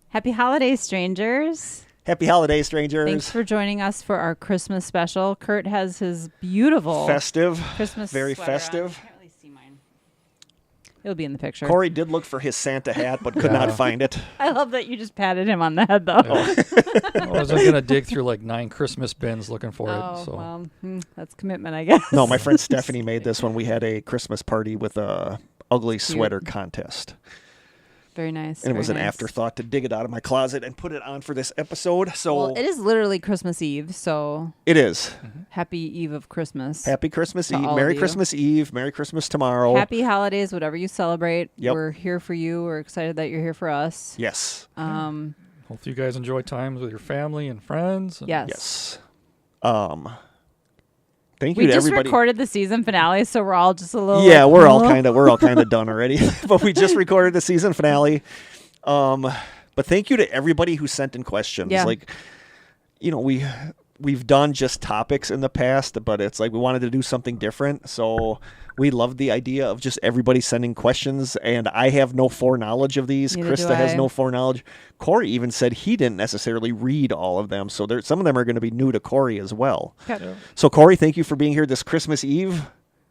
Happy holidays, strangers. Happy holidays, strangers. Thanks for joining us for our Christmas special. Kurt has his beautiful festive Christmas very sweater festive. on. I can't really see mine. It'll be in the picture. Corey did look for his Santa hat, but could not find it. I love that you just patted him on the head, though. I wasn't going to dig through like 9 Christmas bins looking for it. So. Well, that's commitment, I guess. No, my friend Stephanie made this when we had a Christmas party with a ugly sweater contest. Very nice. And it was an nice. afterthought to dig it out of my closet and put it on for this episode. So Well, it is literally Christmas Eve, so it is. happy Eve of Christmas. Happy Christmas To Eve. all Merry of you. Christmas Eve. Merry Christmas tomorrow. Happy holidays, whatever you celebrate. Yep. We're here for you. We're excited that you're here for us. Yes. Um, Hopefully you guys enjoy times with your family and friends. yes. Yes. Thank you We to just everybody. recorded the season finale, so we're all just a little Yeah, like, we're all kind of done already. But we just recorded the season finale. But thank you to everybody who sent in questions. Yeah. Like, you know, we've done just topics in the past, but it's like we wanted to do something different. So we loved the idea of just everybody sending questions. And I have no foreknowledge of these. Neither do Krista has I. no foreknowledge. Corey even said he didn't necessarily read all of them. So some of them are going to be new to Corey as well. Okay. Yeah. So Corey, thank you for being here this Christmas Eve.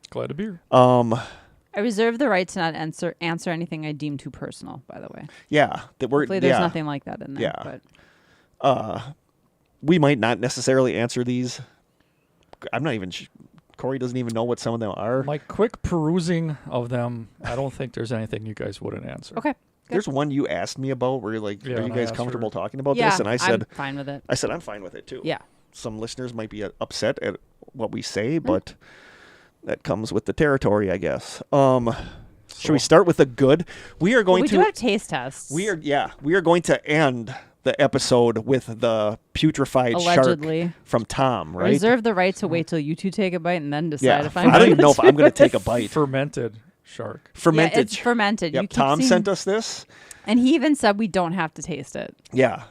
Glad to be here. I reserve the right to not answer anything I deem too personal, by the way. Yeah. Hopefully there's nothing like that in there. Yeah. But We might not necessarily answer these. I'm not even. Corey doesn't even know what some of them are. My quick perusing of them, I don't think there's anything you guys wouldn't answer. okay. There's one you asked me about where you're like, Yeah, are you and I guys asked comfortable her. talking about Yeah, this? And I said, I'm fine with it. I'm fine with it too. Yeah. Some listeners might be upset at what we say, but that comes with the territory, I guess. Should we start with the good? We are going We to. do have taste tests. We are going to end the episode with the putrefied Allegedly. shark from Tom, right? Reserve the right to wait till you two take a bite and then decide if I'm I don't even know if I'm going to take a bite. Fermented shark. Fermented. Yeah, it's fermented. Yep, You keep Tom seeing- sent us this. And he even said we don't have to taste it. Yeah.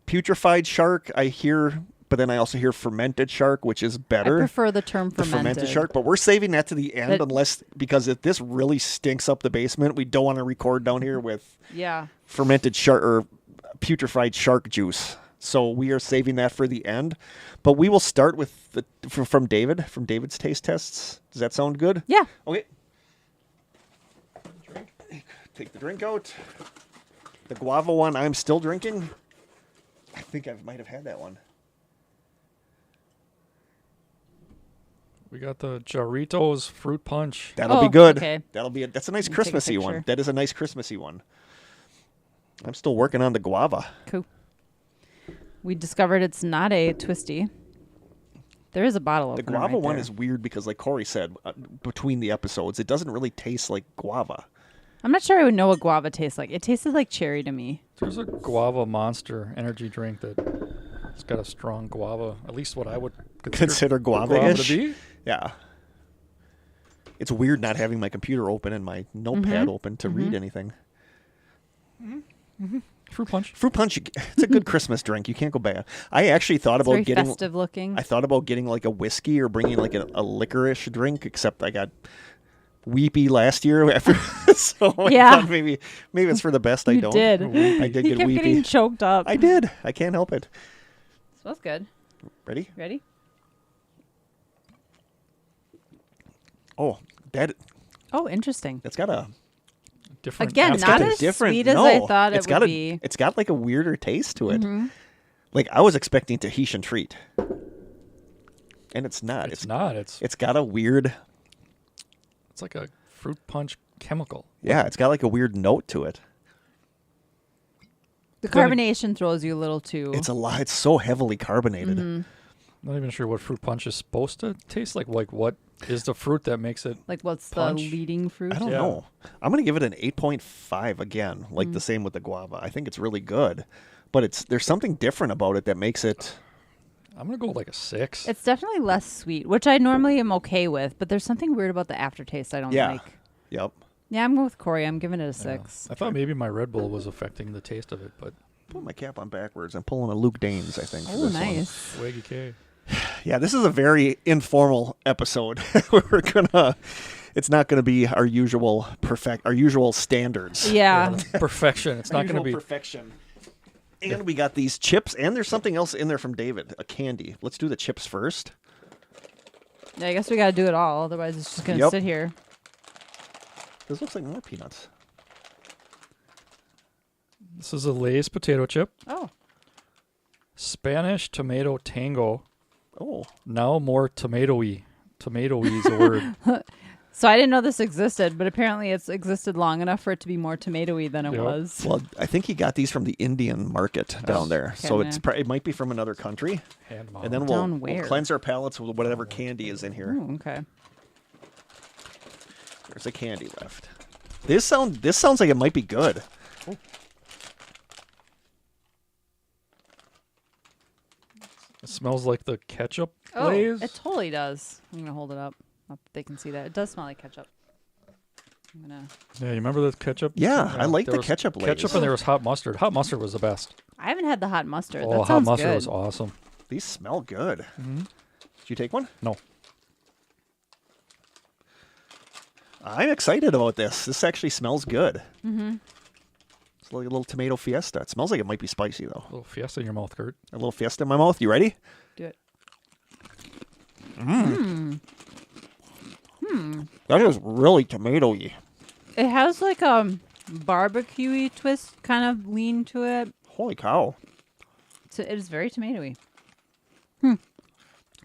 Putrefied shark, I hear, but then I also hear fermented shark, which is better. I prefer the term the fermented. fermented shark, but we're saving that to the end because if this really stinks up the basement, we don't want to record down here with Yeah. fermented shark or putrefied shark juice. So we are saving that for the end. But we will start with from David's taste tests. Does that sound good? Yeah. Okay. Take the drink out. The guava one I'm still drinking. I think I might have had that one. We got the Jarritos fruit punch. That'll be good. Okay. That's a nice Take a Christmassy one. picture. That is a nice Christmassy one. I'm still working on the guava. Cool. We discovered it's not a twisty. There is a bottle The opener guava right one there. is weird because, like Corey said, between the episodes, it doesn't really taste like guava. I'm not sure I would know what guava tastes like. It tasted like cherry to me. There's a guava monster energy drink that it's got a strong guava, at least what I would Consider guava guava-ish? to be. Yeah. It's weird not having my computer open and my notepad open to read anything. Fruit punch. Fruit punch, it's a good Christmas drink. You can't go bad. I actually thought It's about very getting. festive looking. I thought about getting like a whiskey or bringing like a licorice drink, except I got weepy last year after. So I Yeah. thought maybe it's for the best I You don't. did. I did He get kept weepy. getting choked up. I did. I can't help it. Smells good. Ready? Ready? Oh, Oh, interesting. that's got a. Different. Again, aftertaste. not got a as different. sweet as no, I thought it's it got would a, be. It's got like a weirder taste to it. Mm-hmm. Like I was expecting Tahitian treat, and it's not. It's not. It's It's got a weird. like a fruit punch chemical. Yeah, it's got like a weird note to it. The carbonation throws you a little too. It's a lot. It's so heavily carbonated. Mm-hmm. Not even sure what fruit punch is supposed to taste like. Like what is the fruit that makes it? like what's punch. the leading fruit? I don't Yeah. know. I'm gonna give it an 8.5 again, like Mm. the same with the guava. I think it's really good, but there's something different about it that makes it. I'm gonna go with like a 6. It's definitely less sweet, which I normally am okay with, but there's something weird about the aftertaste I don't Yeah. like. Yep. Yeah, I'm with Corey. I'm giving it a Yeah. 6. I thought maybe my Red Bull was affecting the taste of it, but Put my cap on backwards. I'm pulling a Luke Danes, I think. for Oh, this one. nice. Swaggy K. Yeah, this is a very informal episode. We're gonna it's not going to be our usual standards. Yeah. Perfection. It's not going to Usual be. perfection. And we got these chips, and there's something else in there from David, a candy. Let's do the chips first. Yeah, I guess we got to do it all. Otherwise, it's just going to sit here. This looks like more peanuts. This is a Lay's potato chip. Oh. Spanish tomato tango. Oh. Now more tomatoey. Tomatoey is a word. So I didn't know this existed, but apparently it's existed long enough for it to be more tomatoey than it Yep. was. Well, I think he got these from the Indian market down there. Okay, So man. it might be from another country. Hand And then Down we'll where? cleanse our palates with whatever candy is in here. Oh, okay. There's a candy left. This sounds like it might be good. It smells like the ketchup Oh, Lay's. it totally does. I'm going to hold it up. Not that they can see that. It does smell like ketchup. I'm going to... Yeah, you remember the ketchup? Yeah, I like there the was ketchup Lay's. Ketchup and there was hot mustard. Hot mustard was the best. I haven't had the hot mustard. Oh, That hot sounds mustard good. was awesome. These smell good. Mm-hmm. Did you take one? No. I'm excited about this. This actually smells good. Mm-hmm. It's like a little tomato fiesta. It smells like it might be spicy, though. A little fiesta in your mouth, Kurt. A little fiesta in my mouth. You ready? Do it. That is really tomatoey. It has like a barbecue-y twist kind of lean to it. Holy cow. So it is very tomatoey.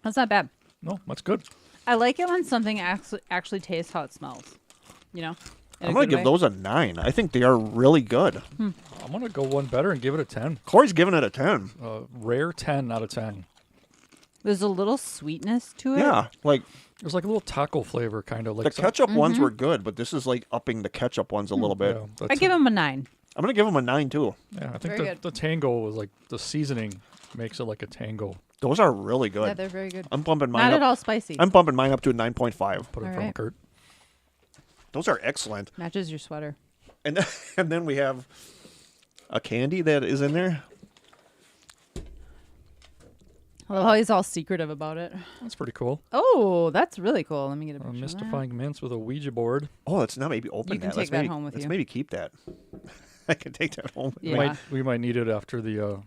That's not bad. No, that's good. I like it when something actually tastes how it smells. You know? In a I'm going good to give way. those a 9. I think they are really good. I'm going to go one better and give it a 10. Corey's giving it a 10. Rare 10 out of 10. There's a little sweetness to it. Yeah, like There's like a little taco flavor, kind of like the ketchup ones were good, but this is like upping the ketchup ones a little bit. Yeah, I give them a 9. I'm going to give them a 9 too. Yeah, I Very think good. the tango was like the seasoning makes it like a tango. Those are really good. Yeah, they're very good. I'm bumping mine Not up. at all spicy. I'm bumping mine up to a 9.5. Put it All in front right. of Kurt. Those are excellent. Matches your sweater. And and then we have a candy that is in there. I love how he's all secretive about it. That's pretty cool. Oh, that's really cool. Let me get a picture. of that. Mystifying mints with a Ouija board. Oh, let's not maybe open You can that. take Let's that maybe, home with let's you. maybe keep that. I can take that home. with me. Yeah. We might need it after the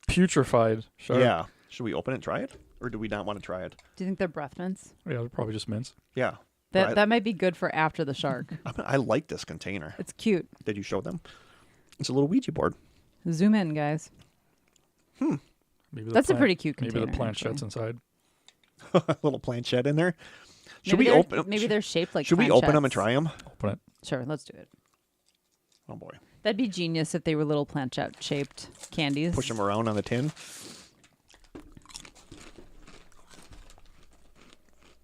putrefied shark. Yeah. Should we open it and try it? Or do we not want to try it? Do you think they're breath mints? Yeah, they're probably just mints. Yeah. That Right. that might be good for after the shark. I like this container. It's cute. Did you show them? It's a little Ouija board. Zoom in, guys. Maybe the That's a pretty cute Maybe container. the planchette's actually. inside. A little planchette in there. Should Maybe we they're- open? Maybe they're shaped like. Should we open them and planchettes. try them? Open it. Sure, let's do it. Oh boy! That'd be genius if they were little planchette shaped candies. Push them around on the tin.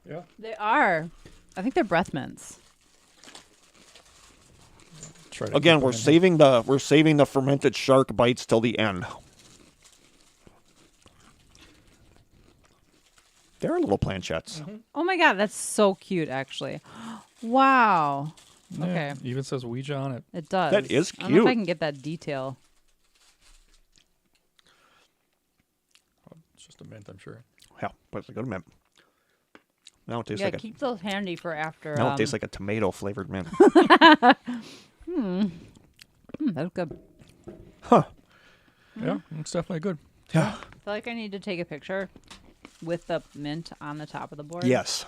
Yeah. They are. I think they're breath mints. Try to Again, keep we're them in. saving the fermented shark bites till the end. They're little planchettes. Oh my god, that's so cute. Actually, wow. Yeah, Okay, even says Ouija on it. it does. That is I don't know if I cute. can get that detail. It's just a mint, I'm sure. Yeah, but it's a good mint. Now it tastes Yeah, like keep those handy for after. now it tastes like a tomato flavored mint. That's good. Huh? Yeah, it's definitely good. Yeah. I feel like I need to take a picture with the mint on the top of the board. Yes.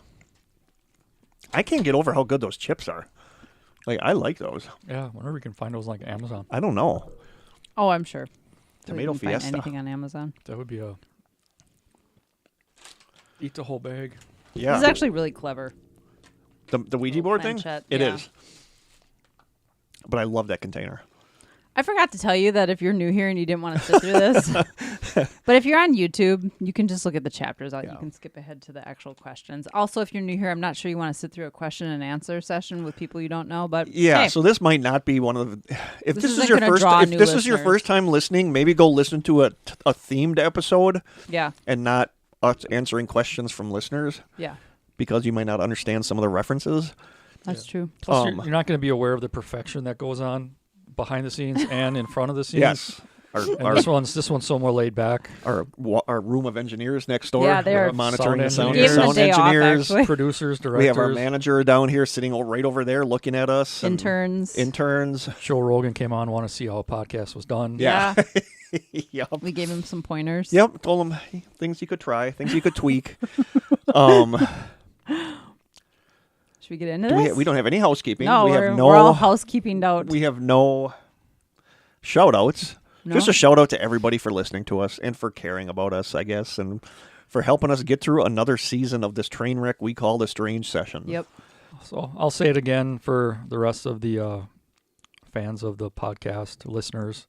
I can't get over how good those chips are. Like I like those. Yeah, whenever we can find those on like Amazon, I don't know. Oh, I'm sure. Tomato You can find Fiesta. anything on Amazon. that would be a eat the whole bag. Yeah. This is actually really clever. The Ouija board thing? planchette, It yeah. is. But I love that container. I forgot to tell you that if you're new here and you didn't want to sit through this, but if you're on YouTube, you can just look at the chapters out. Yeah. You can skip ahead to the actual questions. Also, if you're new here, I'm not sure you want to sit through a question and answer session with people you don't know, but Yeah, hey, so this might not be one of the if This this is isn't your gonna first draw if new this is your listeners. first time listening, maybe go listen to a themed episode yeah, and not us answering questions from listeners yeah, because you might not understand some of the references. that's true. Plus, you're not going to be aware of the perfection that goes on behind the scenes and in front of the scenes. Yes. And this one's so more laid back. Our room of engineers next door. Yeah, they are monitoring the sound. sound engineers. Sound Gave them a day off, engineers. actually. Producers, directors. We have our manager down here sitting right over there looking at us. and Interns. Joe Rogan came on, want to see how a podcast was done. Yeah. Yep. We gave him some pointers. Yep. Told him things you could try, things you could tweak. Should we get into this? We don't have any housekeeping. No, we're all housekeeping out. We have no shout outs. No? Just a shout out to everybody for listening to us and for caring about us, I guess, and for helping us get through another season of this train wreck we call the Strange Session. Yep. So I'll say it again for the rest of the fans of the podcast, listeners.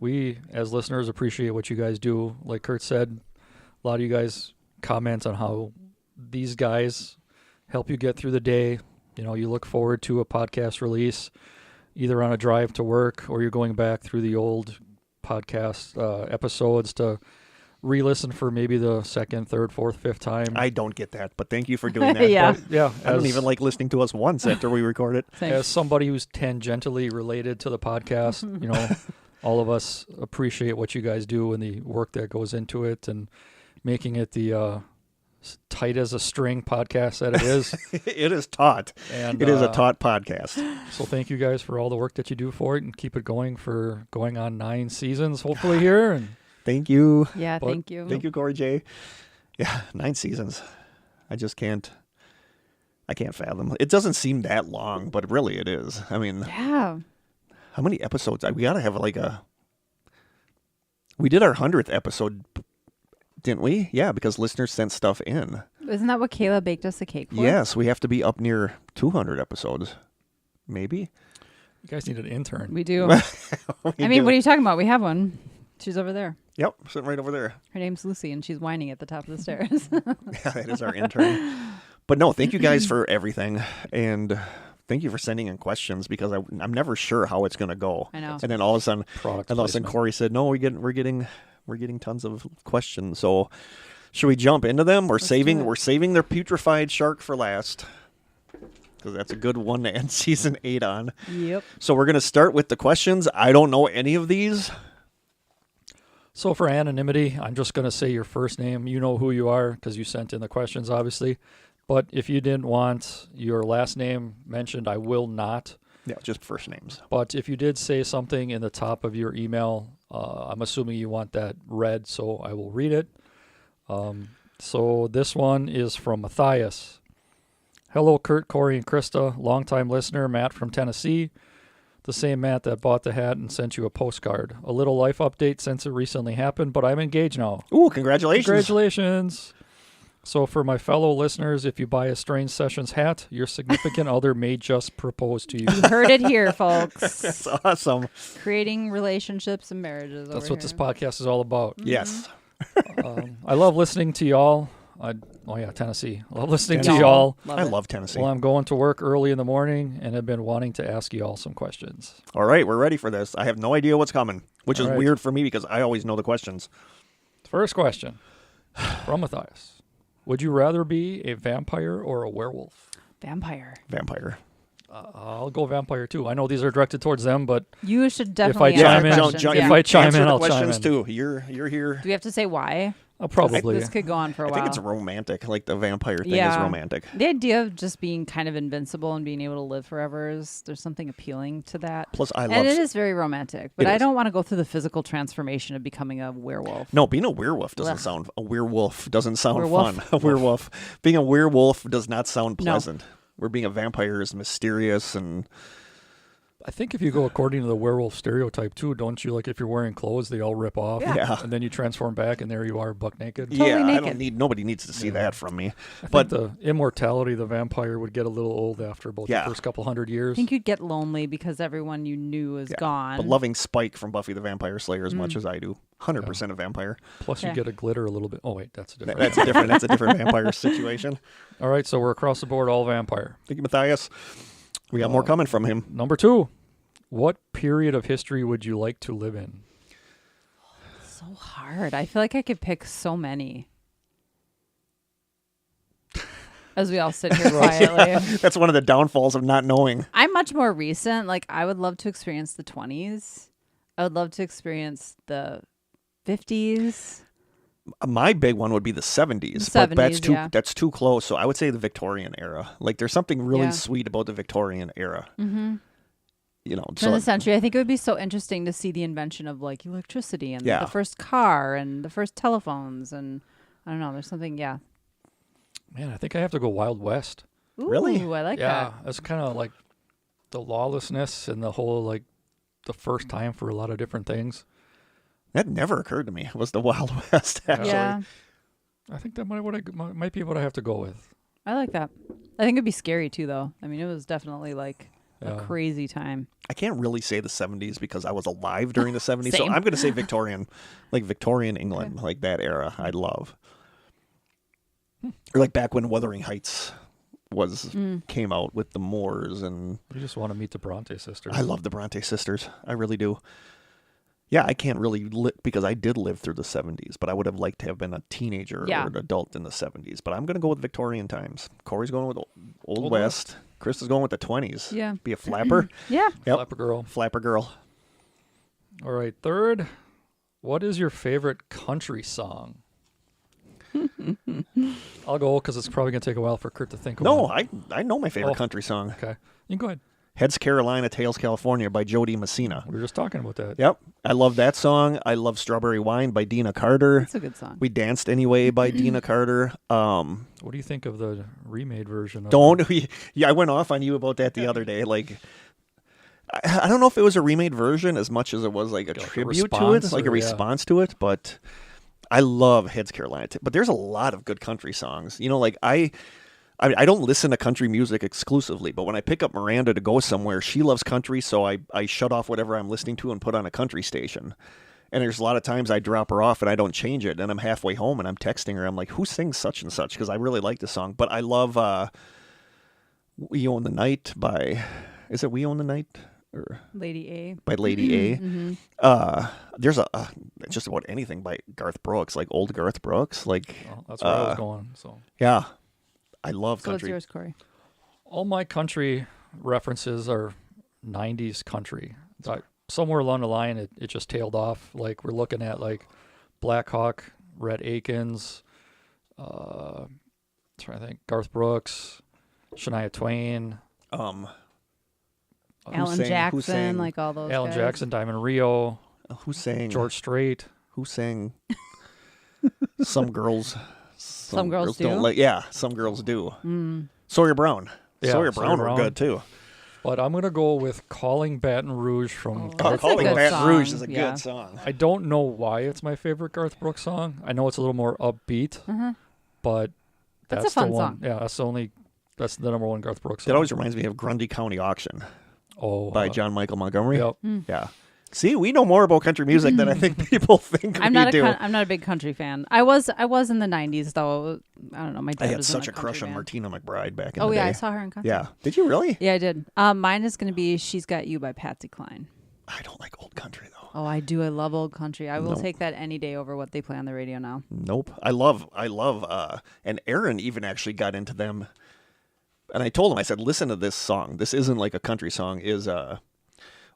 We, as listeners, appreciate what you guys do. Like Kurt said, a lot of you guys comment on how these guys help you get through the day. You know, you look forward to a podcast release, either on a drive to work or you're going back through the old podcast episodes to re-listen for maybe the second, third, fourth, fifth time. I don't get that, but thank you for doing that. Yeah. But, yeah. I don't even like listening to us once after we record it. As somebody who's tangentially related to the podcast, you know, all of us appreciate what you guys do and the work that goes into it and making it the tight as a string podcast that it is. It is taut. And it is a taut podcast. So thank you guys for all the work that you do for it and keep it going for going on 9 seasons, hopefully here. And Thank you. Yeah, thank you. Thank you, Corey J. Yeah, 9 seasons. I can't fathom. It doesn't seem that long, but really it is. I mean, Yeah. how many episodes? We got to have we did our 100th episode, didn't we? Yeah, because listeners sent stuff in. Isn't that what Kayla baked us a cake for? Yes, we have to be up near 200 episodes. Maybe. you guys need an intern. We do. We I mean, do. what are you talking about? We have one. She's over there. Yep, sitting right over there. Her name's Lucy, and she's whining at the top of the stairs. Yeah, that is our intern. But no, thank you guys for everything. And thank you for sending in questions because I'm never sure how it's going to go. I know. And then all of a sudden, Product Corey placement. said, "No, we're getting tons of questions." So, should we jump into them? We're saving their putrefied shark for last because that's a good one to end season 8 on. Yep. So we're going to start with the questions. I don't know any of these. So for anonymity, I'm just going to say your first name. You know who you are because you sent in the questions, obviously. But if you didn't want your last name mentioned, I will not. Yeah, just first names. But if you did say something in the top of your email, I'm assuming you want that read, so I will read it. So this one is from Matthias. Hello, Kurt, Corey, and Krista. Longtime listener, Matt from Tennessee. The same Matt that bought the hat and sent you a postcard. A little life update since it recently happened, but I'm engaged now. Ooh, congratulations. Congratulations. So for my fellow listeners, if you buy a Strange Sessions hat, your significant other may just propose to you. You heard it here, folks. That's awesome. Creating relationships and marriages. That's over what this here. podcast is all about. Yes. I love listening to y'all. Tennessee. I love listening to Y'all. y'all. Love I it. love Tennessee. Well, I'm going to work early in the morning and have been wanting to ask you all some questions. All right, we're ready for this. I have no idea what's coming, which is All right. weird for me because I always know the questions. First question from Matthias. Would you rather be a vampire or a werewolf? Vampire. Vampire. I'll go vampire too. I know these are directed towards them, but You should I definitely chime answer in- questions. if Yeah. I chime Answer in, the I'll chime questions in. too. You're here. Do we have to say why? I'll probably. This could go on for a I while. think it's romantic. Like the vampire thing is Yeah. romantic. The idea of just being kind of invincible and being able to live forever there's something appealing to that. Plus, I And love. it is very romantic, but It I is. don't want to go through the physical transformation of becoming a werewolf. No, being a werewolf doesn't Ugh. sound. A werewolf doesn't sound Werewolf? fun. A werewolf. Being a werewolf does not sound No. pleasant. Where being a vampire is mysterious and I think if you go according to the werewolf stereotype too, don't you? Like if you're wearing clothes, they all rip off. Yeah. And then you transform back and there you are buck naked. Totally yeah, I naked. don't need. Nobody needs to see that from me. I But think the immortality of the vampire would get a little old after about Yeah. the first couple hundred years. I think you'd get lonely because everyone you knew is yeah, gone. But loving Spike from Buffy the Vampire Slayer as Mm. much as I do, 100% a vampire. Plus you Yeah. get a glitter a little bit. Oh wait, that's a different. That's a different. That's a different vampire situation. All right, so we're across the board all vampire. Thank you, Matthias. We got more coming from him. Number 2. What period of history would you like to live in? So hard. I feel like I could pick so many. As we all sit here quietly. That's one of the downfalls of not knowing. I'm much more recent. Like, I would love to experience the 20s. I would love to experience the 50s. My big one would be the 70s, The but that's 70s, too yeah. that's too close. So I would say the Victorian era. Like there's something really Yeah. sweet about the Victorian era. Mm-hmm. You know, Turn of the so century. I think it would be so interesting to see the invention of like electricity and Yeah. the first car and the first telephones and I don't know. There's something. Yeah. Man, I think I have to go Wild West. Ooh, Really? I like Yeah, that. that's kind of like the lawlessness and the whole like the first time for a lot of different things. that never occurred to me. Was the Wild West actually? Yeah, I think that might be what I have to go with. I like that. I think it'd be scary too, though. I mean, it was definitely like a Yeah. crazy time. I can't really say the 70s because I was alive during the 70s. So Same. I'm going to say Victorian, like Victorian England, like that era. I love. Or like back when Wuthering Heights came out with the Moors, and You just want to meet the Bronte sisters. I love the Bronte sisters. I really do. Yeah, I can't really because I did live through the 70s, but I would have liked to have been a teenager Yeah. or an adult in the 70s. But I'm going to go with Victorian times. Corey's going with Old Old West. Chris is going with the 20s. Yeah. Be a flapper. Yeah. Yep. Flapper girl. Flapper girl. All right, third. What is your favorite country song? I'll go because it's probably gonna take a while for Kurt to think of No, one. I know my favorite Oh. country song. Okay, you can go ahead. Heads Carolina, Tails California by Jody Messina. We were just talking about that. Yep. I love that song. I love Strawberry Wine by Dina Carter. That's a good song. We Danced Anyway by Dina Carter. What do you think of the remade version? Of Yeah, I went off on you about that the other day. Like, I don't know if it was a remade version as much as it was like a Like a tribute to it, response like a or- yeah. response to it. But I love Heads Carolina. But there's a lot of good country songs. You know, like I don't listen to country music exclusively, but when I pick up Miranda to go somewhere, she loves country, so I shut off whatever I'm listening to and put on a country station. And there's a lot of times I drop her off and I don't change it, and I'm halfway home and I'm texting her. I'm like, who sings such and such? Because I really like the song. But I love We Own the Night by, is it We Own the Night? Or Lady A. by Lady A. Mm-hmm. There's just about anything by Garth Brooks, like old Garth Brooks. Like, Well, that's where I was going. So yeah, I love So what's country. yours, Corey? all my country references are 90s country. Somewhere along the line, it just tailed off. Like we're looking at like Black Hawk, Rhett Akins, trying to think, Garth Brooks, Shania Twain, Who Alan sang- Jackson, who sang- like all those Alan guys. Jackson, Diamond Rio, Who sang? George Strait. Who sang? Some girls. Some girls do? don't like. Yeah, some girls do. Mm. Sawyer Brown. Yeah, Sawyer Sawyer Brown were Brown. good too. But I'm gonna go with "Calling Baton Rouge" from. Oh, Garth that's a Calling good Brooks. Baton Rouge song, is a yeah. good song. I don't know why it's my favorite Garth Brooks song. I know it's a little more upbeat, Uh-huh. but That's that's a fun the one. song. Yeah, that's the number one Garth Brooks song. That always reminds me of Grundy County Auction oh, by John Michael Montgomery. Yep. Yeah. See, we know more about country music than I think people think I'm we not do. I'm not a big country fan. I was in the 90s though. I don't know. My dad I had was in such a a crush country on band. Martina McBride back in Oh the yeah, day. I saw her in concert. Yeah. Did you really? Yeah, I did. Mine is going to be "She's Got You" by Patsy Cline. I don't like old country though. Oh, I do. I love old country. I will No. take that any day over what they play on the radio now. Nope. I love and Aaron even actually got into them. And I told him, I said, listen to this song. This isn't like a country song, is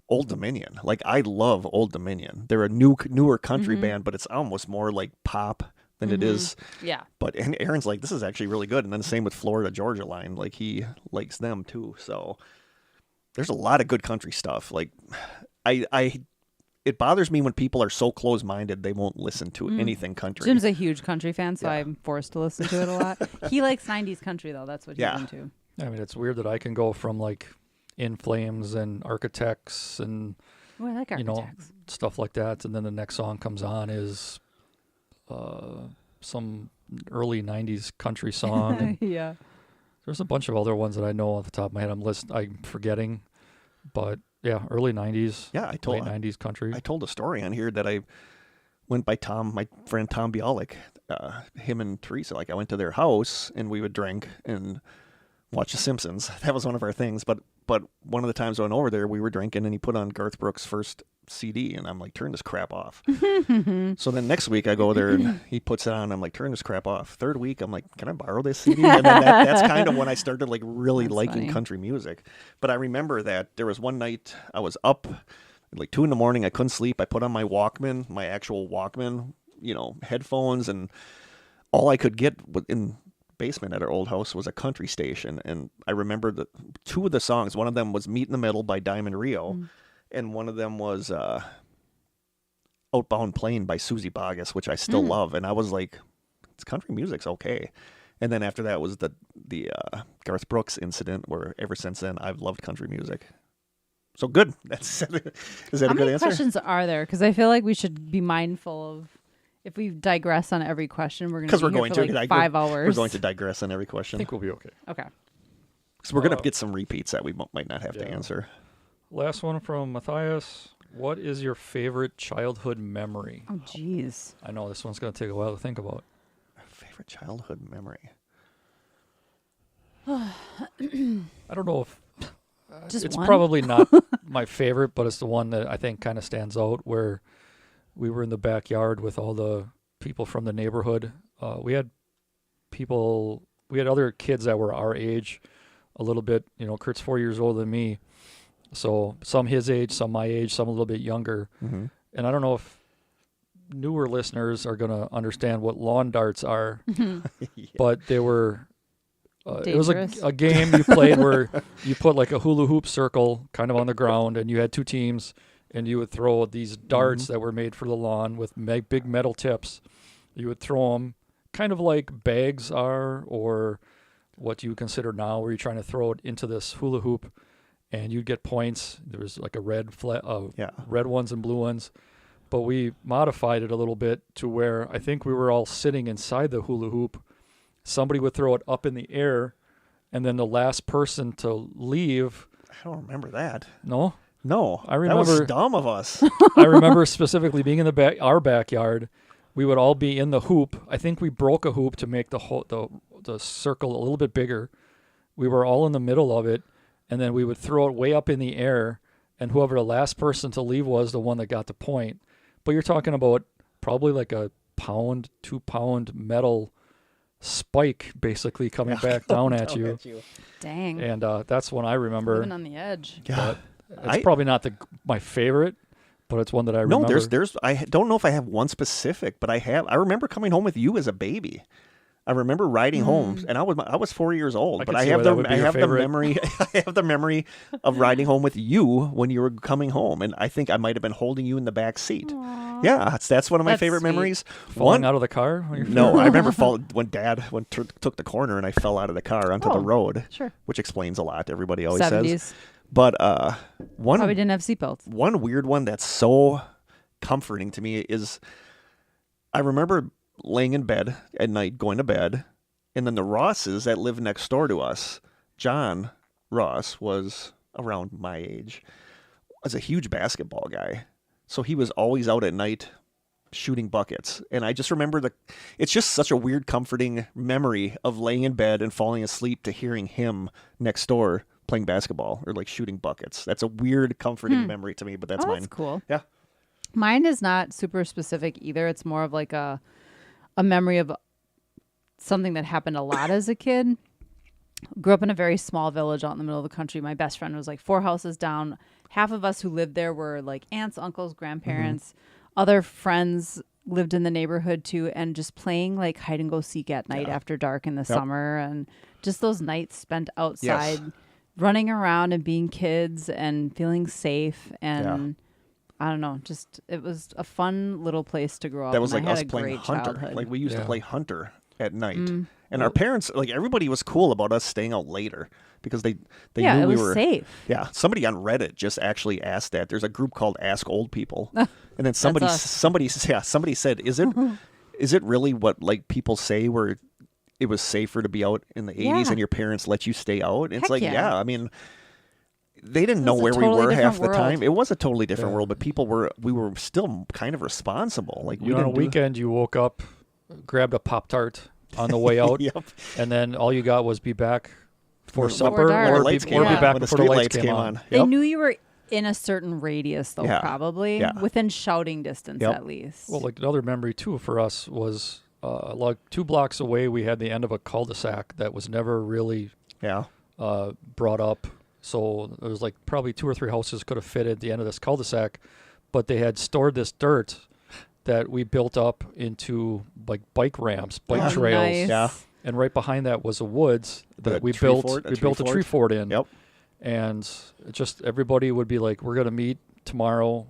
Old Dominion. Like, I love Old Dominion. They're a newer country band, but it's almost more like pop than it is. Yeah. But and Aaron's like, this is actually really good. And then the same with Florida Georgia Line. Like, he likes them too. So there's a lot of good country stuff. Like, it bothers me when people are so close-minded they won't listen to anything country. Jim's a huge country fan, so Yeah. I'm forced to listen to it a lot. He likes 90s country though. That's what he's Yeah. into. I mean, it's weird that I can go from like In Flames and Architects and Oh, I like you know Architects. stuff like that, and then the next song comes on is some early '90s country song. And Yeah. there's a bunch of other ones that I know off the top of my head. I'm forgetting, but yeah, early '90s. Yeah, late '90s country. I told a story on here that I went by my friend Tom Bialik, him and Teresa. Like, I went to their house and we would drink and watch The Simpsons. That was one of our things. But one of the times I went over there, we were drinking and he put on Garth Brooks' first CD and I'm like, turn this crap off. So then next week I go there and he puts it on. And I'm like, turn this crap off. Third week I'm like, can I borrow this CD? And then that's kind of when I started like really That's liking funny. country music. But I remember that there was one night I was up Like 2 a.m, I couldn't sleep. I put on my Walkman, my actual Walkman, headphones, and all I could get in basement at our old house was a country station. And I remember the 2 of the songs. One of them was Meet in the Middle by Diamond Rio, and one of them was Outbound Plane by Susie Boggess, which I still love. And I was like, it's country music's okay. And then after that was the Garth Brooks incident, where ever since then I've loved country music. So good. Is that How a good many answer? questions are there? Because I feel like we should be mindful of, if we digress on every question, we're going to be here for like 5 hours. We're going to digress on every question. I think we'll be okay. Okay. So we're going to get some repeats that we might not have to Yeah. answer. Last one from Matthias. What is your favorite childhood memory? Oh, jeez. I know this one's going to take a while to think about. Favorite childhood memory? I don't know if Just it's one? probably not my favorite, but it's the one that I think kind of stands out, where we were in the backyard with all the people from the neighborhood. We had other kids that were our age, a little bit, Kurt's 4 years older than me. So some his age, some my age, some a little bit younger. Mm-hmm. And I don't know if newer listeners are going to understand what lawn darts are, but they were, it was a game you played where you put like a hula hoop circle kind of on the ground, and you had 2 teams, and you would throw these darts that were made for the lawn with big metal tips. You would throw them kind of like bags are, or what you would consider now, where you're trying to throw it into this hula hoop, and you'd get points. There was like a red ones and blue ones. But we modified it a little bit to where I think we were all sitting inside the hula hoop. Somebody would throw it up in the air, and then the last person to leave. I don't remember that. No? No. I remember. That was dumb of us. I remember specifically being in our backyard. We would all be in the hoop. I think we broke a hoop to make the circle a little bit bigger. We were all in the middle of it, and then we would throw it way up in the air, and whoever the last person to leave was the one that got the point. But you're talking about probably like a 2 pound metal spike basically coming back down at you. Dang. And that's one I remember. Living on the edge. Yeah. It's probably not my favorite, but it's one that I remember. No, there's. I don't know if I have one specific, but I remember coming home with you as a baby. I remember riding home, and I was 4 years old. But I have the memory. I have the memory of riding home with you when you were coming home, and I think I might have been holding you in the back seat. Aww. Yeah, that's one of my favorite sweet. memories. Falling out of the car? No, I remember when Dad took the corner and I fell out of the car onto the road. Sure. Which explains a lot. Everybody always 70s. says. But Probably didn't have seatbelts. One weird one that's so comforting to me is I remember laying in bed at night, going to bed, and then the Rosses that lived next door to us, John Ross was around my age, was a huge basketball guy. So he was always out at night shooting buckets. And I just remember it's just such a weird, comforting memory of laying in bed and falling asleep to hearing him next door playing basketball or like shooting buckets. That's a weird, comforting memory to me, but that's mine. That's cool. Yeah. Mine is not super specific either. It's more of like a memory of something that happened a lot as a kid. Grew up in a very small village out in the middle of the country. My best friend was like 4 houses down. Half of us who lived there were like aunts, uncles, grandparents. Other friends lived in the neighborhood too, and just playing like hide and go seek at night after dark in the summer, and just those nights spent outside running around and being kids and feeling safe. And I don't know, just it was a fun little place to grow up. That was like I had us a playing great hunter. childhood. Like we used to play hunter at night. And our parents, like everybody was cool about us staying out later because they knew it we was were safe. Yeah, somebody on Reddit just actually asked that. There's a group called Ask Old People, and then somebody said, "Is it really what like people say where it was safer to be out in the 80s and your parents let you stay out?" And it's like, yeah, I mean, they didn't know where we were half the time. It was a totally different world, but we were still kind of responsible. Like on a weekend, you woke up, grabbed a Pop-Tart on the way out, and then all you got was be back for supper or be back before the lights came on. They knew you were in a certain radius, though, probably within shouting distance at least. Well, like another memory too for us was like 2 blocks away, we had the end of a cul-de-sac that was never really brought up. So there was like probably 2 or 3 houses could have fit at the end of this cul-de-sac, but they had stored this dirt that we built up into like bike ramps, bike Oh, trails. nice. Yeah. And right behind that was a woods that The we tree built. fort, a We tree built a tree fort. fort in. Yep. And just everybody would be like, we're going to meet tomorrow,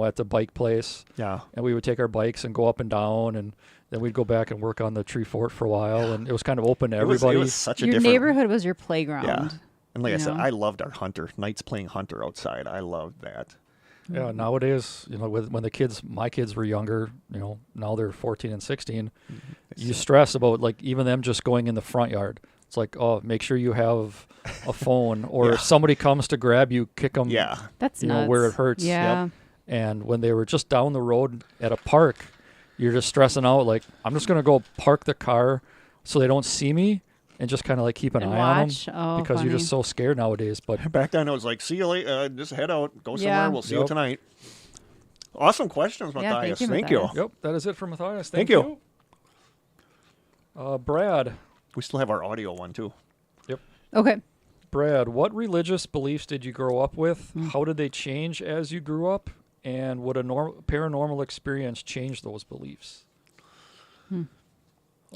at the bike place. Yeah. And we would take our bikes and go up and down, and then we'd go back and work on the tree fort for a while. And it was kind of open to everybody. It was such a Your different neighborhood was your playground. Yeah. And like I said, know? I loved our hunter nights playing hunter outside. I loved that. Yeah, nowadays, when my kids were younger, now they're 14 and 16, you stress about like even them just going in the front yard. It's like, oh, make sure you have a phone, or Yeah. if somebody comes to grab you, kick them. Yeah. That's know nuts. where it hurts. Yeah. And when they were just down the road at a park, you're just stressing out like, I'm just gonna go park the car so they don't see me, and just kind of like keep an And eye watch. on them Oh, because you're funny. just so scared nowadays. But Back then, I was like, see you later. Just head out. Go somewhere. Yeah. We'll see you Yep. tonight. Awesome questions, Yeah, Matthias. thank you, Matthias. yep, that is it for Matthias. Thank Thank you. you. Brad. We still have our audio one, too. Okay. Brad, what religious beliefs did you grow up with? Hmm. How did they change as you grew up? And would a paranormal experience change those beliefs?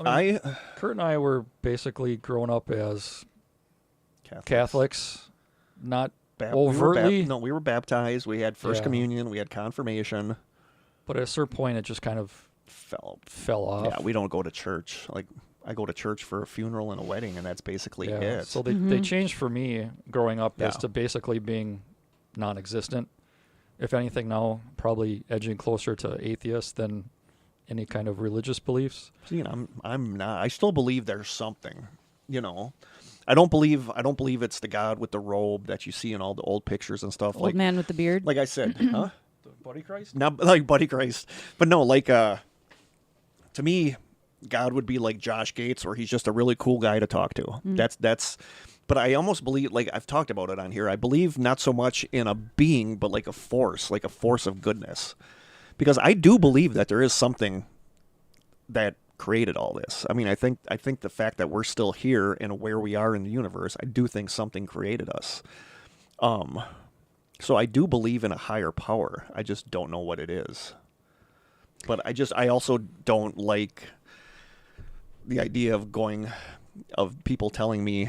I mean, Kurt and I were basically growing up as Catholics, not overtly. We were baptized. We had First Yeah. Communion. We had confirmation. But at a certain point, it just kind of fell off. Yeah, we don't go to church. Like, I go to church for a funeral and a wedding, and that's basically Yeah, it. so they changed for me growing up as Yeah. to basically being non-existent. If anything now, probably edging closer to atheist than any kind of religious beliefs. See, I'm not. I still believe there's something. I don't believe it's the God with the robe that you see in all the old pictures and stuff. Old man with the beard. Like I said, huh? The Buddy Christ? Not like Buddy Christ, but no, like to me, God would be like Josh Gates, where he's just a really cool guy to talk to. That's. But I almost believe, like I've talked about it on here, I believe not so much in a being, but like a force of goodness. Because I do believe that there is something that created all this. I mean, I think the fact that we're still here and where we are in the universe, I do think something created us. So I do believe in a higher power. I just don't know what it is. But I also don't like the idea of people telling me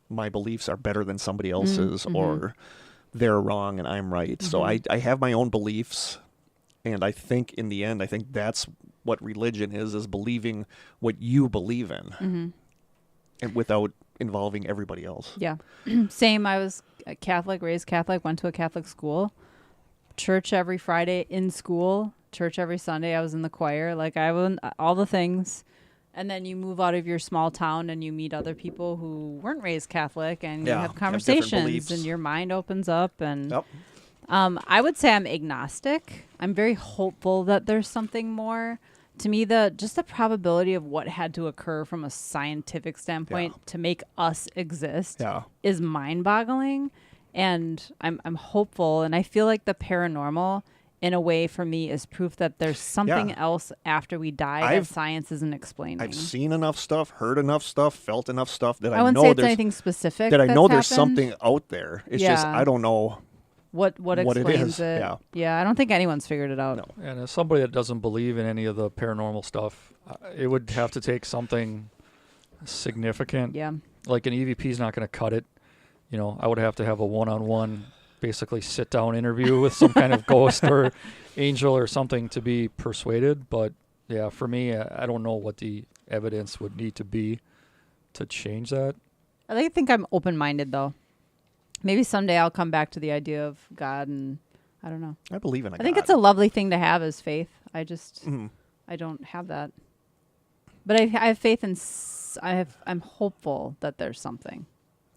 my beliefs are better than somebody else's, or they're wrong and I'm right. So I have my own beliefs, and I think in the end, that's what religion is believing what you believe in, and without involving everybody else. Yeah. Same. I was a Catholic, raised Catholic, went to a Catholic school, church every Friday in school, church every Sunday. I was in the choir. Like I went all the things. And then you move out of your small town and you meet other people who weren't raised Catholic, and you have different conversations beliefs. and your mind opens up. And Yep. I would say I'm agnostic. I'm very hopeful that there's something more. To me, just the probability of what had to occur from a scientific standpoint to make us exist is mind-boggling. And I'm hopeful, and I feel like the paranormal, in a way, for me, is proof that there's something else after we die that science isn't explaining. I've seen enough stuff, heard enough stuff, felt enough stuff that I I wouldn't know say it's there's anything specific. that I that's know there's happened. something out there. It's just Yeah. I don't know what it explains is. it. Yeah. I don't think anyone's figured it out. No. And as somebody that doesn't believe in any of the paranormal stuff, it would have to take something significant. Yeah. Like an EVP is not going to cut it. I would have to have a one-on-one, basically sit-down interview with some kind of ghost or angel or something to be persuaded. But yeah, for me, I don't know what the evidence would need to be to change that. I think I'm open-minded, though. Maybe someday I'll come back to the idea of God, and I don't know. I believe in a I think God. it's a lovely thing to have as faith. I just I don't have that, but I have faith in. I'm hopeful that there's something.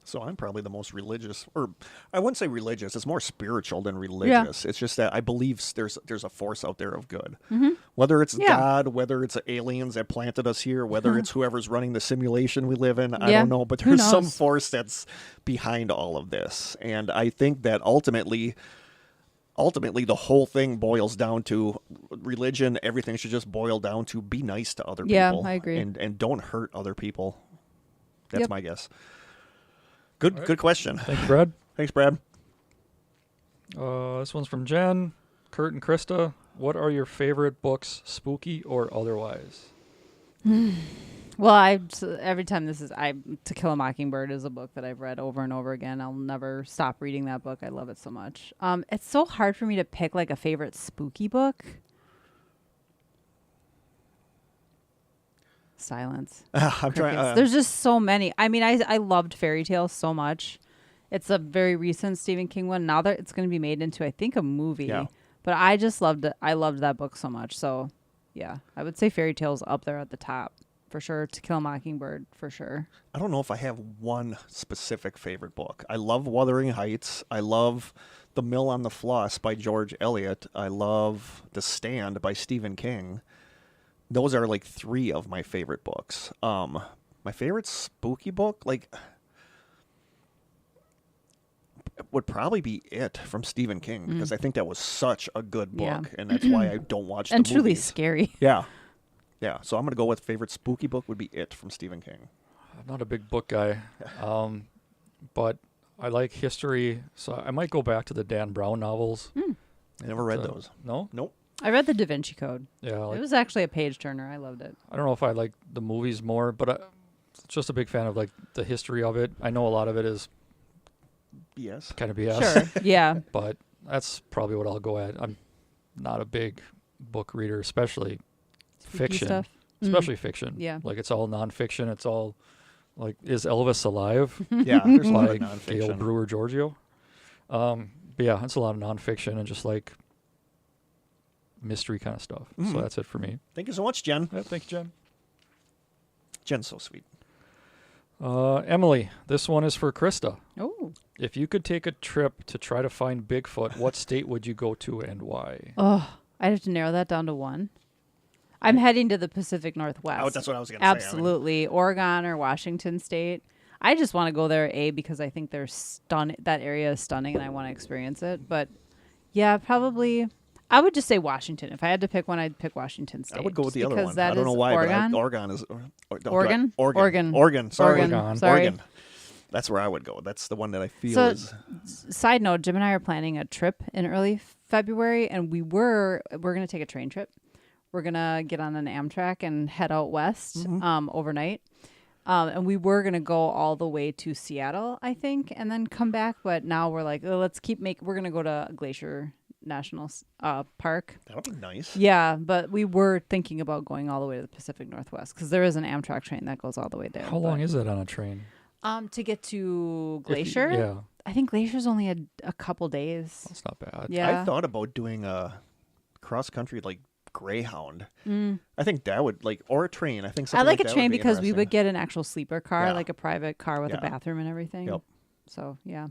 So I'm probably the most religious, or I wouldn't say religious. It's more spiritual than religious. It's just that I believe there's a force out there of good. Whether it's God, whether it's aliens that planted us here, whether it's whoever's running the simulation we live in, I don't know. But Who there's some knows? force that's behind all of this. And I think that ultimately the whole thing boils down to religion. Everything should just boil down to be nice to other Yeah, people. I agree. And don't hurt other people. That's Yep. my guess. Good question. Thank you, Brad. Thanks, Brad. This one's from Jen, Kurt, and Krista. What are your favorite books, spooky or otherwise? Well, every time To Kill a Mockingbird is a book that I've read over and over again. I'll never stop reading that book. I love it so much. It's so hard for me to pick like a favorite spooky book. Silence. I'm trying. There's just so many. I mean, I loved Fairy Tale so much. It's a very recent Stephen King one. Now that it's going to be made into, I think, a movie. Yeah. But I just loved it. I loved that book so much. So, yeah, I would say Fairy Tale's up there at the top for sure. To Kill a Mockingbird for sure. I don't know if I have one specific favorite book. I love Wuthering Heights. I love The Mill on the Floss by George Eliot. I love The Stand by Stephen King. Those are like 3 of my favorite books. My favorite spooky book, like, would probably be It from Stephen King, because I think that was such a good book, and that's why I don't watch the And truly movies. scary. Yeah. Yeah, so I'm going to go with favorite spooky book would be It from Stephen King. I'm not a big book guy, but I like history, so I might go back to the Dan Brown novels. I never read those. No? Nope. I read The Da Vinci Code. Yeah. It was actually a page turner. I loved it. I don't know if I like the movies more, but I'm just a big fan of like the history of it. I know a lot of it is Yes. kind of BS. Sure. Yeah. But that's probably what I'll go at. I'm not a big book reader, especially Spooky fiction. stuff. Especially fiction. Yeah. Like it's all nonfiction. It's all like, is Elvis alive? Yeah, there's a lot of Like Gail nonfiction. Brewer Giorgio. But yeah, it's a lot of nonfiction and just like mystery kind of stuff. So that's it for me. Thank you so much, Jen. Yeah, thank you, Jen. Jen's so sweet. Emily, this one is for Krista. Oh. If you could take a trip to try to find Bigfoot, what state would you go to and why? Oh, I'd have to narrow that down to one. I'm heading to the Pacific Northwest. Oh, that's what I was going to say. Absolutely. Oregon or Washington State. I just want to go there, because I think they're that area is stunning and I want to experience it. But yeah, probably I would just say Washington. If I had to pick one, I'd pick Washington State. I would go with the other one. That I don't know why, Oregon? but Oregon is... Oregon? Oregon. Sorry. Oregon. Sorry. Oregon. That's where I would go. That's the one that I feel So, is... Side note, Jim and I are planning a trip in early February, and we're going to take a train trip. We're going to get on an Amtrak and head out west overnight. And we were going to go all the way to Seattle, I think, and then come back. But now we're like, we're going to go to Glacier National Park. That would be nice. Yeah, but we were thinking about going all the way to the Pacific Northwest because there is an Amtrak train that goes all the way there. How long is it on a train? To get to Glacier? Yeah. I think Glacier's only a couple days. That's not bad. Yeah. I thought about doing a cross-country, like, Greyhound. I think that would, like, or a train. I think I something like a that train would be because we would interesting. get an actual sleeper car, Yeah. like a private car with a Yeah. bathroom and everything. Yep. So, yeah.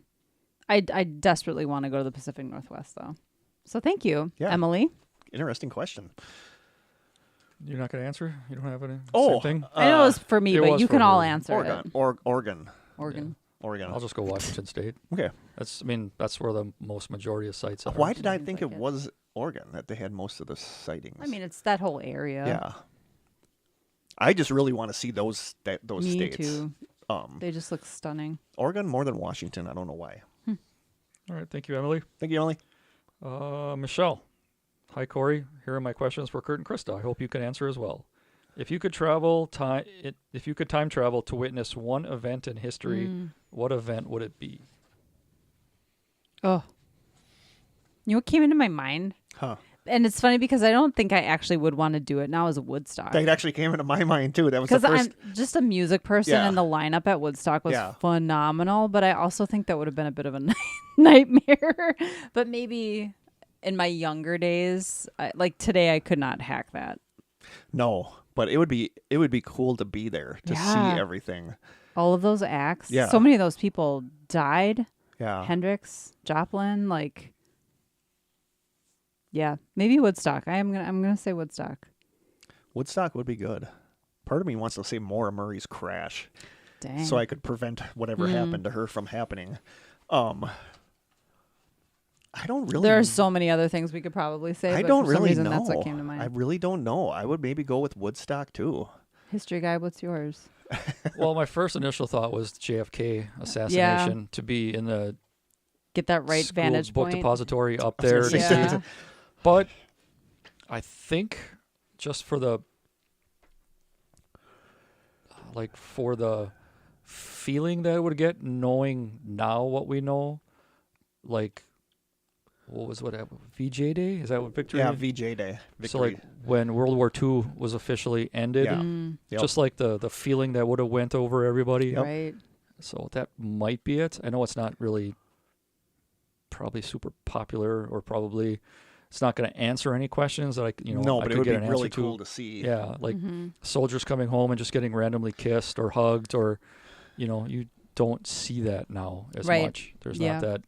I desperately want to go to the Pacific Northwest, though. So thank you, Yeah. Emily. Interesting question. You're not going to answer? You don't have any Oh, same thing? I know it was for me, it but was you for can all her. answer Oregon. it. Oregon. Oregon. I'll just go Washington State. Okay. That's where the most majority of sites are. Why did I Seems think like it it. was Oregon that they had most of the sightings? I mean, it's that whole area. yeah. I just really want to see those Me states. too. They just look stunning. Oregon more than Washington. I don't know why. All right. Thank you, Emily. Thank you, Emily. Michelle. Hi, Corey. Here are my questions for Kurt and Krista. I hope you can answer as well. If you could time travel to witness one event in history, what event would it be? Oh. You know what came into my mind? Huh. And it's funny because I don't think I actually would want to do it now as a Woodstock. That actually came into my mind too. That was the Because first. I'm just a music person, Yeah. and the lineup at Woodstock was Yeah. phenomenal. But I also think that would have been a bit of a nightmare. But maybe in my younger days, like today, I could not hack that. No, but it would be cool to be there to Yeah. see everything. All of those acts. Yeah. So many of those people died. Yeah. Hendrix, Joplin, like. Yeah, maybe Woodstock. I'm gonna say Woodstock. Woodstock would be good. Part of me wants to say Maura Murray's crash, Dang. so I could prevent whatever happened to her from happening. I don't really. There are so many other things we could probably say. I but don't for some really reason, know. That's what came to I mind. really don't know. I would maybe go with Woodstock too. History guy, what's yours? Well, my first initial thought was JFK assassination to be in the Get that right school vantage book point. depository up I was there. gonna To say, see. Yeah. But I think just for the feeling that it would get, knowing now what we know, like what VJ Day? Is that what Victory? Yeah, VJ Day. Victory. So like when World War II was officially ended, Yeah. Yep. just like the feeling that would have went over everybody. Yep. Right. So that might be it. I know it's not really probably super popular, or probably it's not going to answer any questions that no, I but could it would get be an really answer cool to. to see. Yeah, like Mm-hmm. soldiers coming home and just getting randomly kissed or hugged, or you don't see that now as Right. much. There's Yeah. not that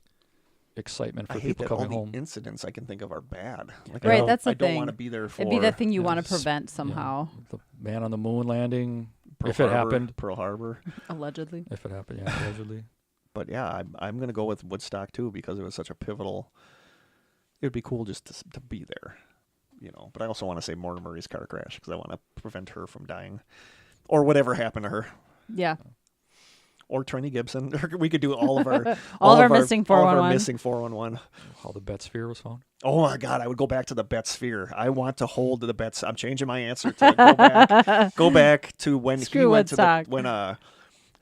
excitement I for hate people that all coming the home. incidents I can think of are bad. Like, Right, I don't, that's the I don't thing. want to be there for. It'd be the thing you Yeah, want to s- prevent somehow. The man on the moon landing, Pearl if it Harbor, happened. Pearl Harbor. Allegedly. If it happened, yeah, allegedly. But yeah, I'm gonna go with Woodstock too because it was such a pivotal. It would be cool just to be there, But I also want to say Mortimer's car crash because I want to prevent her from dying, or whatever happened to her, Yeah. or Trini Gibson. We could do all of our All of our missing all of our 411. missing 411. How the Bet Sphere was found. Oh my God, I would go back to the Bet Sphere. I want to hold the bets. I'm changing my answer to go back. Go back to when he Screw went to Woodstock. when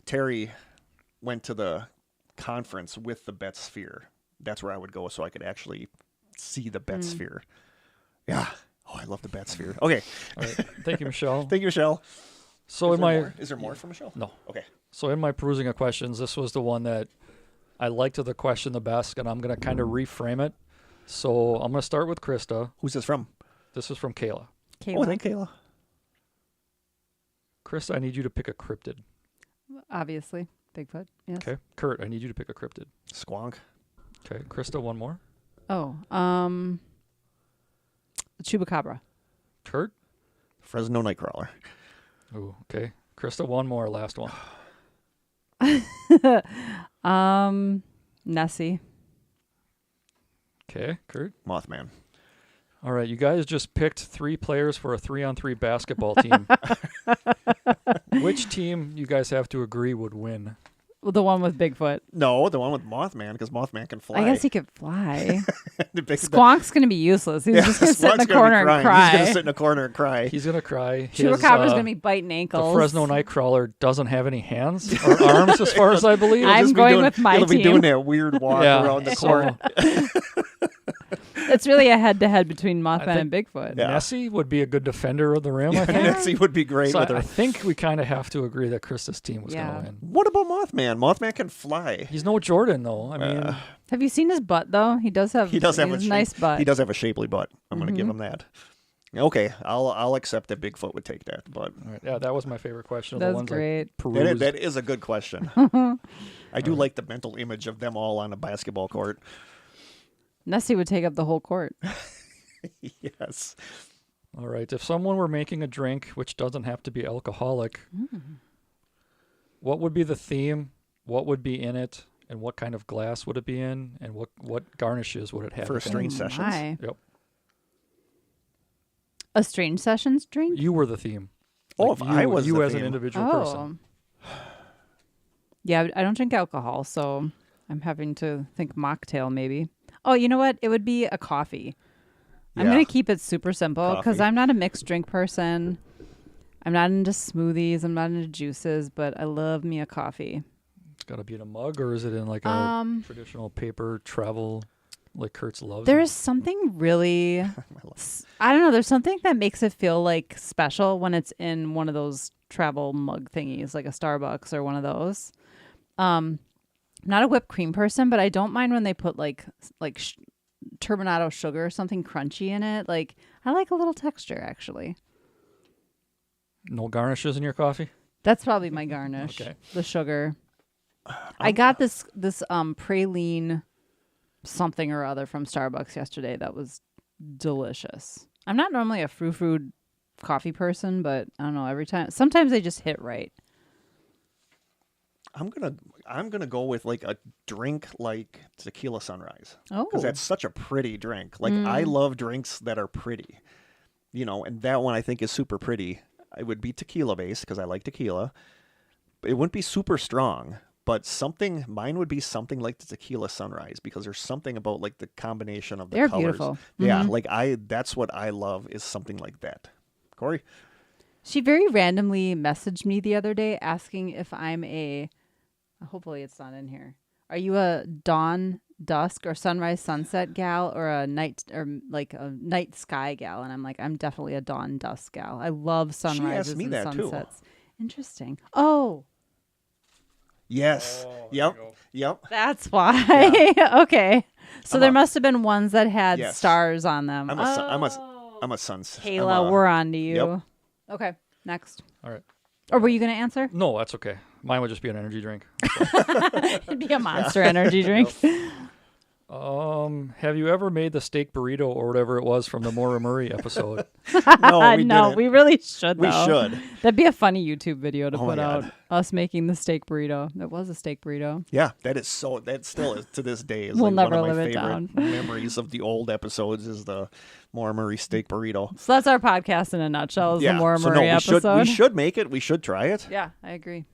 Terry went to the conference with the Bet Sphere. That's where I would go so I could actually see the Bet Sphere. Yeah. Oh, I love the Bet Sphere. Okay. All right. Thank you, Michelle. Thank you, Michelle. So Is there more for Michelle? No. Okay. So in my perusing of questions, this was the one that I liked the question the best, and I'm going to kind of reframe it. So I'm going to start with Krista. Who's this from? This is from Kayla. Kayla. Oh, thank Kayla. Krista, I need you to pick a cryptid. Obviously. Bigfoot. Yes. Okay. Kurt, I need you to pick a cryptid. Squonk. Okay. Krista, one more. Oh. Chupacabra. Kurt? Fresno Nightcrawler. Ooh, okay. Krista, one more. Last one. Nessie. Okay. Kurt? Mothman. All right. You guys just picked 3 players for a 3-on-3 basketball team. Which team you guys have to agree would win? Well, the one with Bigfoot. No, the one with Mothman because Mothman can fly. I guess he could fly. The big- Squonk's going to be useless. He's just going to sit in Squonk's the gonna be corner and crying. cry. He's going to sit in a corner and cry. He's going to cry. Chupacabra's going to be biting ankles. The Fresno Nightcrawler doesn't have any hands or arms, as far as I believe. I'm Just be going doing- with my He'll be team. doing that weird walk around the court. It's really a head-to-head between I Mothman think- and Bigfoot. Yeah. Nessie would be a good defender of the rim, I think. Nancy would be great So with I her. think we kind of have to agree that Krista's team was Yeah. going to win. What about Mothman? Mothman can fly. He's no Jordan, though. I mean, Have you seen his butt, though? He does have, He does have a nice butt. He does have a shapely butt. I'm going to give him that. Okay, I'll accept that Bigfoot would take that, but all right, yeah, that was my favorite question. Of the That's ones great. I perused. that is a good question. I do like the mental image of them all on a basketball court. Nessie would take up the whole court. Yes. All right, if someone were making a drink, which doesn't have to be alcoholic, what would be the theme? What would be in it? And what kind of glass would it be in? And what garnishes would it have? For if any? Strange Sessions? My. Yep. A Strange Sessions drink? You were the theme. Oh, Like if I was you the as an theme. individual person. Yeah, I don't drink alcohol, so I'm having to think mocktail maybe. Oh, you know what? It would be a coffee. I'm Yeah. going to keep it super simple because Coffee. I'm not a mixed drink person. I'm not into smoothies. I'm not into juices, but I love me a coffee. It's got to be in a mug, or is it in like a traditional paper travel, like Kurt's loves? There's something really, I don't know. There's something that makes it feel like special when it's in one of those travel mug thingies, like a Starbucks or one of those. I'm not a whipped cream person, but I don't mind when they put like turbinado sugar or something crunchy in it. Like I like a little texture actually. No garnishes in your coffee? That's probably my garnish. Okay. The sugar. I got this praline something or other from Starbucks yesterday that was delicious. I'm not normally a frou-frou coffee person, but I don't know, sometimes they just hit right. I'm gonna go with like a drink like Tequila Sunrise. Oh. Because that's such a pretty drink. Like I love drinks that are pretty. And that one I think is super pretty. It would be tequila based because I like tequila. it wouldn't be super strong, but mine would be something like the tequila sunrise, because there's something about like the combination of the They're colors. beautiful. Yeah, Mhm. like that's what I love, is something like that. Corey? She very randomly messaged me the other day asking if I'm hopefully it's not in here. Are you a dawn, dusk, or sunrise, sunset gal, or a night, or like a night sky gal? And I'm like, I'm definitely a dawn, dusk gal. I love sunrises me and that, too. sunsets. Interesting. Oh, Yes. Yep. Yep. that's why. Okay. So I'm there a- must have been ones that had Yes. stars on them. I'm a sunset. Kayla, we're on to you. Yep. Okay, next. All right. Or were you going to answer? No, that's okay. Mine would just be an energy drink. It'd be a Monster Energy drink. Have you ever made the steak burrito or whatever it was from the Maura Murray episode? No, we didn't. we really should. We though. should. That'd be a funny YouTube video to Oh my put out. God. Us making the steak burrito. It was a steak burrito. Yeah, that still is to this day is We'll like never one of my live it favorite down. memories of the old episodes is the Maura Murray steak burrito. So that's our podcast in a nutshell. Is Yeah, the Maura so Murray no, episode. we should make it. We should try it. Yeah, I agree.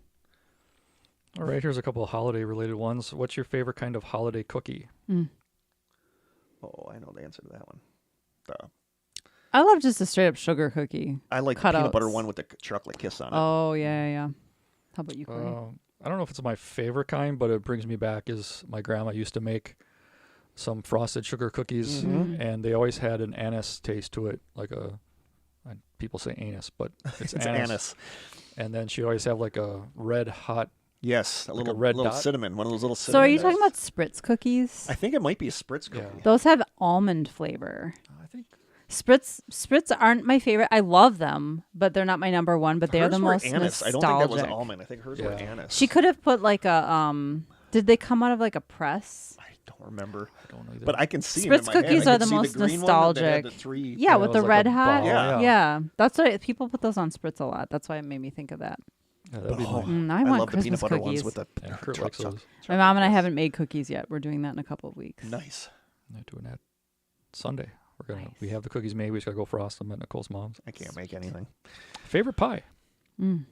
All right, here's a couple of holiday-related ones. What's your favorite kind of holiday cookie? Oh, I know the answer to that one. I love just a straight up sugar cookie. I like the peanut butter Cutouts. one with the chocolate kiss on it. Oh yeah. How about you, Corey? I don't know if it's my favorite kind, but it brings me back is my grandma used to make some frosted sugar cookies, and they always had an anise taste to it, like people say anus, but it's Anise. And then she always have like a red hot. Yes, Like a red little dot? cinnamon, one of those little So cinnamon. are you talking about Spritz cookies? I think it might be a Spritz cookie. Yeah. Those have almond flavor. I think Spritz aren't my favorite. I love them, but they're not my number one. But they are Hers the were most anise. nostalgic. I don't think that was almond. I think hers were Yeah. anise. She could have put like a Did they come out of like a press? I don't remember. I don't know either. But I can see 'em in Spritz my head. cookies I are can the see most green one that had nostalgic. the three. Yeah, it with was the like red a hot. ball, Yeah. Yeah, that's what people put those on Spritz a lot. That's why it made me think of that. Yeah, that'd be Oh, mine. I want love the peanut Christmas butter cookies. ones with the Yeah, Kurt likes those. My mom and I haven't made cookies yet. We're doing that in a couple of weeks. Nice. They're doing that Sunday. Nice. We have the cookies made. We just gotta go frost them at Nicole's mom's. I can't make anything. Favorite pie? Mm.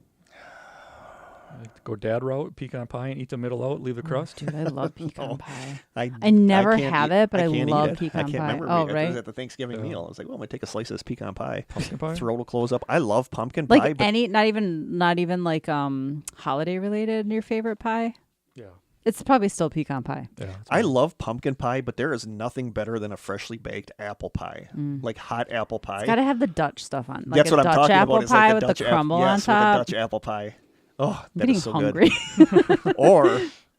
I like to go dad route, pecan pie, and eat the middle out, leave the crust. Dude, I love pecan pie. I never can't have eat- it, but I can't eat love it. pecan I can't pie. remember. Oh, It was right. at the Thanksgiving Yeah. meal. I was like, well, I'm gonna take a slice of this pecan pie. Pumpkin pie? Throat will close up. I love pumpkin Like pie, but any, not even like holiday related. Your favorite pie? Yeah. It's probably still pecan pie. Yeah. I love pumpkin pie, but there is nothing better than a freshly baked apple pie, like hot apple pie. It's got to have the Dutch stuff on. Like That's a what I'm Dutch talking apple about. It's pie like with the Dutch the crumble on yes, top. with the Dutch apple pie. Oh, I'm that getting is so hungry. good.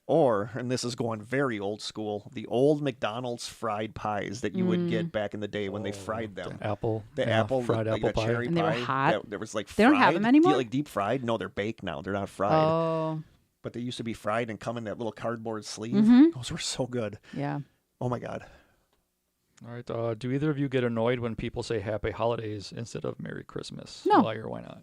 Or, and this is going very old school, the old McDonald's fried pies that you would get back in the day when they fried them. Apple. The yeah, apple, fried like apple the pie. cherry And they were pie. hot? There was like They don't have them anymore? Like deep fried? No, they're baked now. They're not fried. Oh, But they used to be fried and come in that little cardboard sleeve. Mm-hmm. Those were so good. yeah. Oh my God. All right. Do either of you get annoyed when people say Happy Holidays instead of Merry Christmas? No. Why or why not?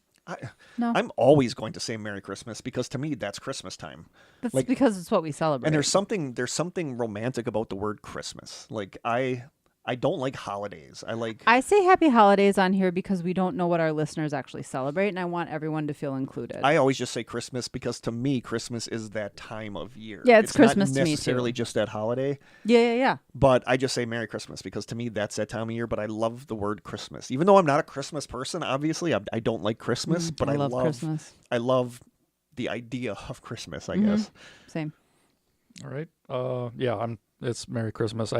No. I'm always going to say Merry Christmas because to me that's Christmas time. That's like- because it's what we celebrate. And there's something romantic about the word Christmas. Like I don't like holidays. I say happy holidays on here because we don't know what our listeners actually celebrate, and I want everyone to feel included. I always just say Christmas because to me Christmas is that time of year. Yeah, it's Christmas not to me, too. necessarily just that holiday. yeah. But I just say Merry Christmas because to me that's that time of year. But I love the word Christmas, even though I'm not a Christmas person. Obviously, I don't like Christmas, but I love Christmas. I love the idea of Christmas. I Mm-hmm. guess. Same. All right. Yeah. It's Merry Christmas.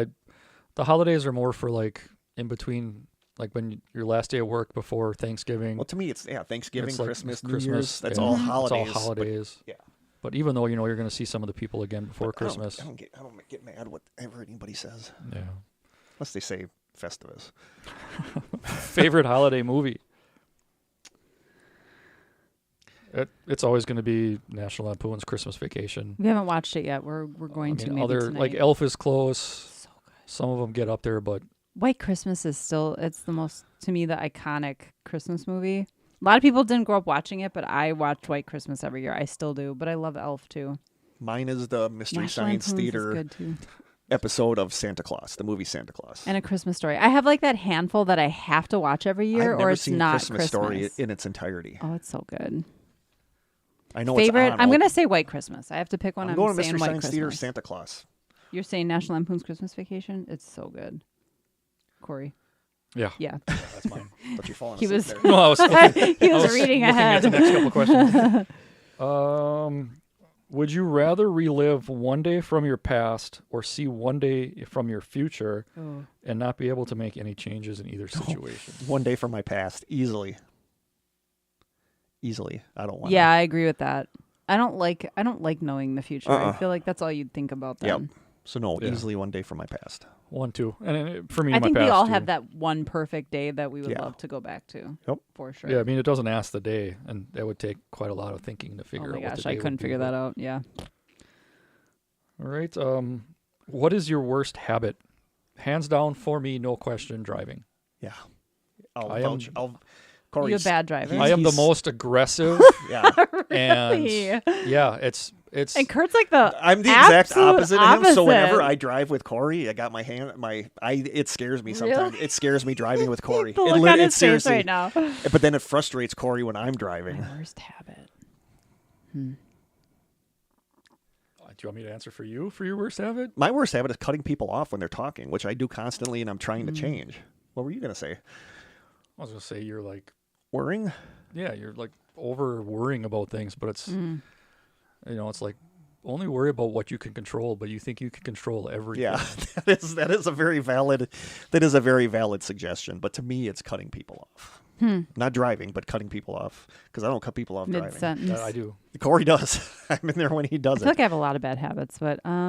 The holidays are more for like in between, like when your last day of work before Thanksgiving. Well, to me, it's Thanksgiving, It's like Christmas, New Christmas, Year's. That's yeah. all It's all holidays. but- holidays. yeah. But even though you're going to see some of the people again before I don't- Christmas. I don't get mad whatever anybody says, Yeah. unless they say Festivus. Favorite holiday movie? It's always going to be National Lampoon's Christmas Vacation. We haven't watched it yet. We're going to maybe other tonight. like Elf is close. So good. Some of them get up there, but White Christmas is still, it's the most, to me, the iconic Christmas movie. A lot of people didn't grow up watching it, but I watch White Christmas every year. I still do, but I love Elf too. Mine is the Mystery National Science Lampoon's is Theater good too. episode of Santa Claus, the movie Santa Claus. And A Christmas Story. I have like that handful that I have to watch every year, I've or never it's seen not Christmas Story in its entirety. Oh, it's so good. I know Favorite? it's on. I'm going to say White Christmas. I have to pick one. I'm going to saying Mystery White Science Theater, Christmas. Santa Claus. You're saying National Lampoon's Christmas Vacation? It's so good. Corey. Yeah. Yeah. That's mine. But you're falling He asleep was- there. No, I was He I was reading looking ahead. at the next couple questions. Would you rather relive one day from your past or see one day from your future Oh. and not be able to make any changes in either situation? One day from my past, easily. I don't want. Yeah, I agree with that. I don't like knowing the future. I Uh-uh. feel like that's all you'd think about then. Yep. So no, Yeah. easily one day from my past. 1, 2. And for me, I my think past, we all too. have that one perfect day that we would Yeah. love to go back to. Yep. For sure. Yeah, I mean, it doesn't ask the day, and that would take quite a lot of thinking to Oh figure my out what gosh, the I day couldn't would be, figure but- that out. Yeah. All right. What is your worst habit? Hands down for me, no question, driving. Yeah. I am- Corey, You a bad driver. I am the he's- most aggressive, Yeah. and Really? yeah, it's And Kurt's like the I'm the exact absolute opposite of him. So whenever opposite. I drive with Corey, I got my hand. It scares me sometimes. Really? It scares me driving with Corey. the look on his face seriously. right now. But then it frustrates Corey when I'm driving. My worst habit. Do you want me to answer for you for your worst habit? My worst habit is cutting people off when they're talking, which I do constantly, and I'm trying to change. What were you gonna say? I was gonna say you're like, Worrying? yeah, you're like over worrying about things, but it's it's like only worry about what you can control, but you think you can control everything. Yeah, that is a very valid suggestion. But to me, it's cutting people off. Not driving, but cutting people off, because I don't cut people off Mid driving. sentence. I do. Corey does. I'm in there when he I does feel it. like I have a lot of bad habits, but How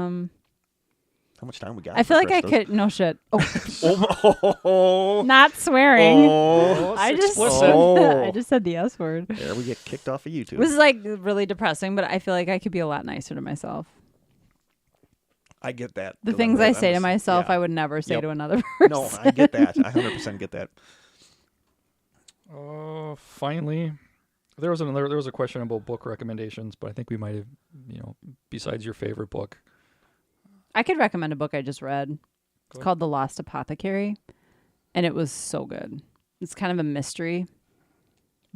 much time we got? I feel for like I Christmas? could no shit. Oh, Oh, not swearing. oh. I just Oh. I just said the S word. There we get kicked off of YouTube. This is like really depressing, but I feel like I could be a lot nicer to myself. I get that. The 'cause things I'm I say to just- myself, yeah. I would never say Yep. to another person. No, I get that. I 100% get that. Finally, there was a question about book recommendations, but I think we might have, besides your favorite book. I could recommend a book I just read. It's ahead. called The Lost Apothecary, and it was so good. It's kind of a mystery.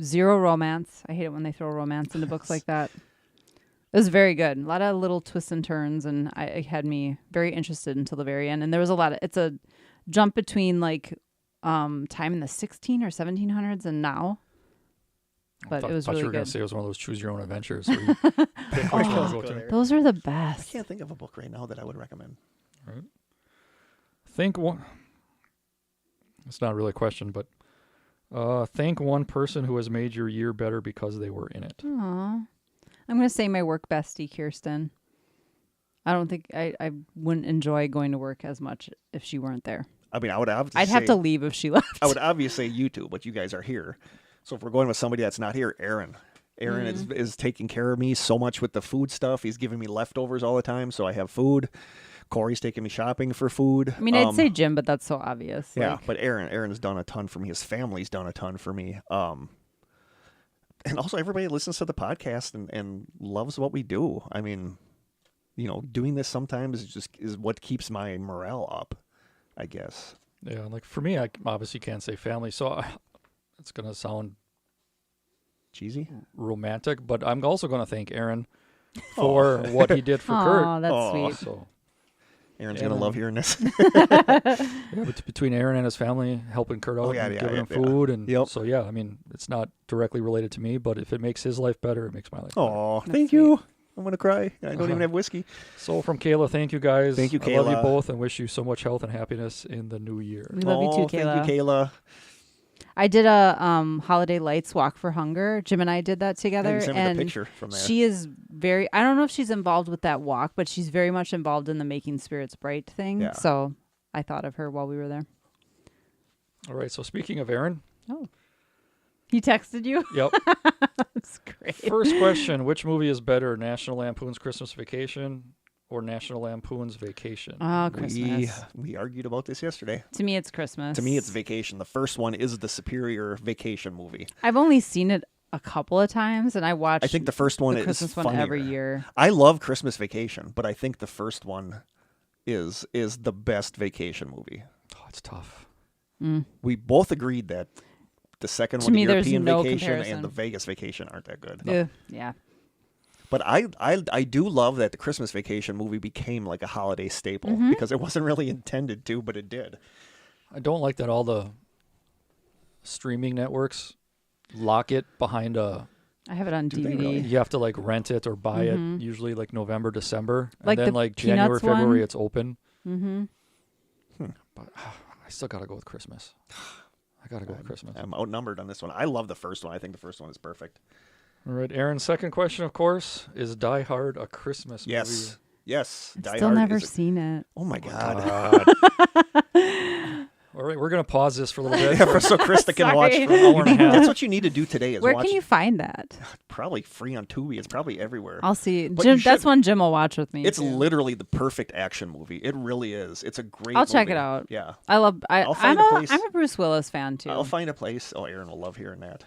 Zero romance. I hate it when they throw romance into books like that. It was very good. A lot of little twists and turns, and it had me very interested until the very end. And there was a lot of, it's a jump between like time in the 16 or 1700s and now. But it was thought really you were going good. to say it was one of those choose your own adventures. Where you pick which one to go to. Those are the I best. can't think of a book right now that I would recommend. Right. Thank one. It's not really a question, but thank one person who has made your year better because they were in it. Aw. I'm going to say my work bestie, Kirsten. I don't think I wouldn't enjoy going to work as much if she weren't there. I mean, I would obviously I'd have to leave if she left. I would obviously say you two, but you guys are here. So if we're going with somebody that's not here, Aaron. Aaron is taking care of me so much with the food stuff. He's giving me leftovers all the time, so I have food. Corey's taking me shopping for food. I mean, I'd say Jim, but that's so obvious. Yeah, Like, but Aaron's done a ton for me. His family's done a ton for me. And also everybody listens to the podcast and loves what we do. I mean, doing this sometimes is what keeps my morale up, I guess. Yeah, like for me, I obviously can't say family, so it's going to sound Cheesy? romantic, but I'm also going to thank Aaron for what he did for oh, Kurt. that's Aw. sweet. So Aaron's Yeah, going to man. love hearing this. yeah, between Aaron and his family, helping Kurt out, Oh, yeah, and yeah, giving him yeah. food, and Yep. so yeah, I mean, it's not directly related to me, but if it makes his life better, it makes my life better. Oh, That's thank you. I'm going to cry. I don't even have whiskey. So from Kayla, thank you guys. Thank you, I love you Kayla. both and wish you so much health and happiness in the new year. We love you too, Kayla. Thank you, Kayla. I did a Holiday Lights Walk for Hunger. Jim and I did that Yeah, together. you sent me and the picture from there. she is very, I don't know if she's involved with that walk, but she's very much involved in the Making Spirits Bright thing. Yeah. So I thought of her while we were there. All right, so speaking of Aaron, Oh. He texted you? yep. That's great. First question, which movie is better, National Lampoon's Christmas Vacation or National Lampoon's Vacation? Oh, Christmas. We argued about this yesterday. To me, it's Christmas. To me, it's Vacation. The first one is the superior vacation movie. I've only seen it a couple of times, and I watch I think the first one the is Christmas one funnier. every year. I love Christmas Vacation, but I think the first one is the best vacation movie. Oh, it's tough. We both agreed that the second To one, the me, there's European no Vacation comparison. and the Vegas Vacation, aren't that good. Ugh, yeah. But I do love that the Christmas Vacation movie became like a holiday staple because it wasn't really intended to, but it did. I don't like that all the streaming networks lock it behind a. I have it on Do they DVD. really? You have to like rent it or buy it. Usually like November, December, and Like then the like January, Peanuts one? February, it's open. Mm-hmm. But I still gotta go with Christmas. I gotta go with Christmas. I'm outnumbered on this one. I love the first one. I think the first one is perfect. All right, Aaron's second question, of course, is Die Hard a Christmas Yes. movie? Yes. I've Die still Hard never is seen it. Oh my God. All right, we're gonna pause this for a little bit. Yeah, so Krista can watch Sorry. for an hour and a half. That's what you need to do today is Where watch. can you find that? Probably free on Tubi. It's probably everywhere. I'll see. But Jim, you that's should- one Jim will watch with me. It's too. literally the perfect action movie. It really is. It's a great I'll check movie. it out. Yeah. I love. I'll I'm find a place. I'm a Bruce Willis fan too. I'll find a place. Oh, Aaron will love hearing that.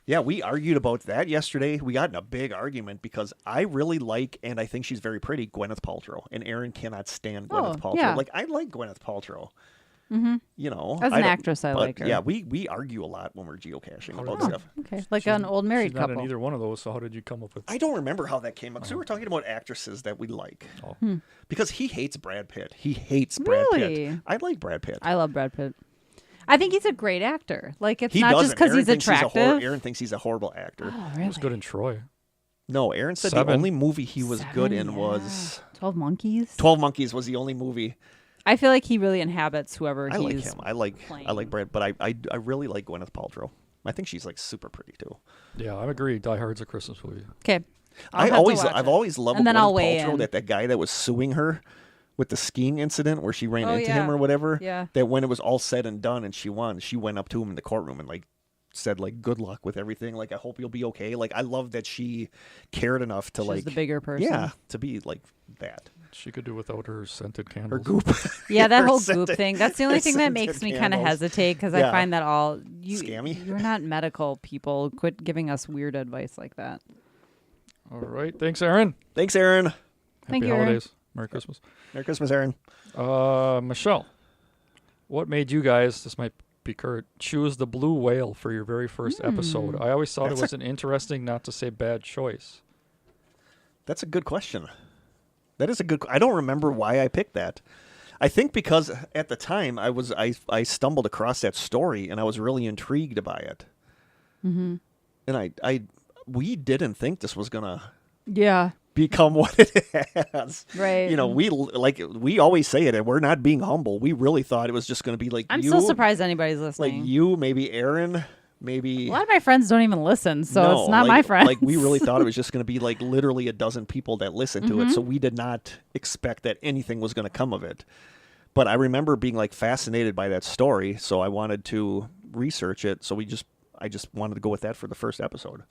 Yeah, we argued about that yesterday. We got in a big argument because I really like, and I think she's very pretty, Gwyneth Paltrow. And Aaron cannot stand Gwyneth Paltrow. yeah. Like, I like Gwyneth Paltrow. You know. As I an don't- actress, I but like her. Yeah, we argue a lot when we're geocaching about stuff. Okay, like an old married She's not couple. in either one of those. So how did you come up with? I don't remember how that came up. So we were talking about actresses that we like. Oh. Because he hates Brad Pitt. He hates Brad Really? Pitt. I like Brad Pitt. I love Brad Pitt. I think he's a great actor. Like it's He not just doesn't. because Aaron he's thinks attractive. Aaron thinks he's a horrible actor. Oh, He really? was good in Troy. No, Aaron said Seven. the only movie he was good in Seven, yeah. was 12 Monkeys. 12 Monkeys was the only movie. I feel like he really inhabits whoever I he's. like him. I like playing. Brad, but I really like Gwyneth Paltrow. I think she's like super pretty too. Yeah, I agree. Die Hard's a Christmas movie. Okay. I've always loved And then Gwyneth I'll weigh Paltrow in. that guy that was suing her with the skiing incident where she ran Oh, into yeah. him or whatever. Yeah. That when it was all said and done and she won, she went up to him in the courtroom and like said like good luck with everything. Like I hope you'll be okay. Like I love that she cared enough to She's like the bigger person. Yeah, to be like that. She could do without her scented candles. Her goop. Yeah, that Her whole goop scented- thing. That's the only thing that scented makes me kind of candles. hesitate because Yeah. I find that all Scammy? You're not medical people. Quit giving us weird advice like that. All right. Thanks, Aaron. Thanks, Aaron. Thank Happy you, Aaron. holidays. Merry Christmas. Merry Christmas, Aaron. Michelle, what made you guys, this might be Kurt, choose the blue whale for your very first episode? I always thought it was an interesting, not to say bad choice. That's a good question. That is a good. I don't remember why I picked that. I think because at the time I stumbled across that story and I was really intrigued by it. And we didn't think this was gonna Yeah. become what it has. Right. You know, we always say it, and we're not being humble. We really thought it was just gonna be like I'm you, still surprised anybody's like listening. you, maybe Aaron, maybe. A lot of my friends don't even listen, so No, it's not like, my friends. Like we really thought it was just going to be like literally a dozen people that listened to it, so we did not expect that anything was going to come of it. But I remember being like fascinated by that story, so I wanted to research it. So I just wanted to go with that for the first episode.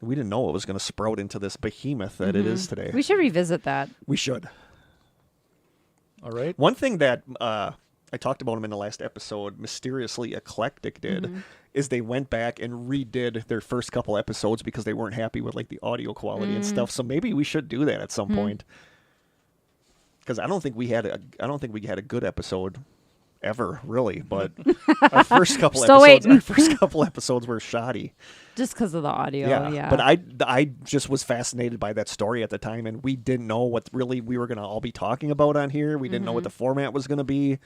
We didn't know it was going to sprout into this behemoth that it is today. We should revisit that. We should. All right. One thing that I talked about him in the last episode, Mysteriously Eclectic did, is they went back and redid their first couple episodes because they weren't happy with like the audio quality and stuff. So maybe we should do that at some point. Because I don't think we had a good episode ever, really. But our first couple Still episodes were shoddy. Just because of the audio. Yeah. But I just was fascinated by that story at the time, and we didn't know what really we were going to all be talking about on here. We didn't know what the format was going to be.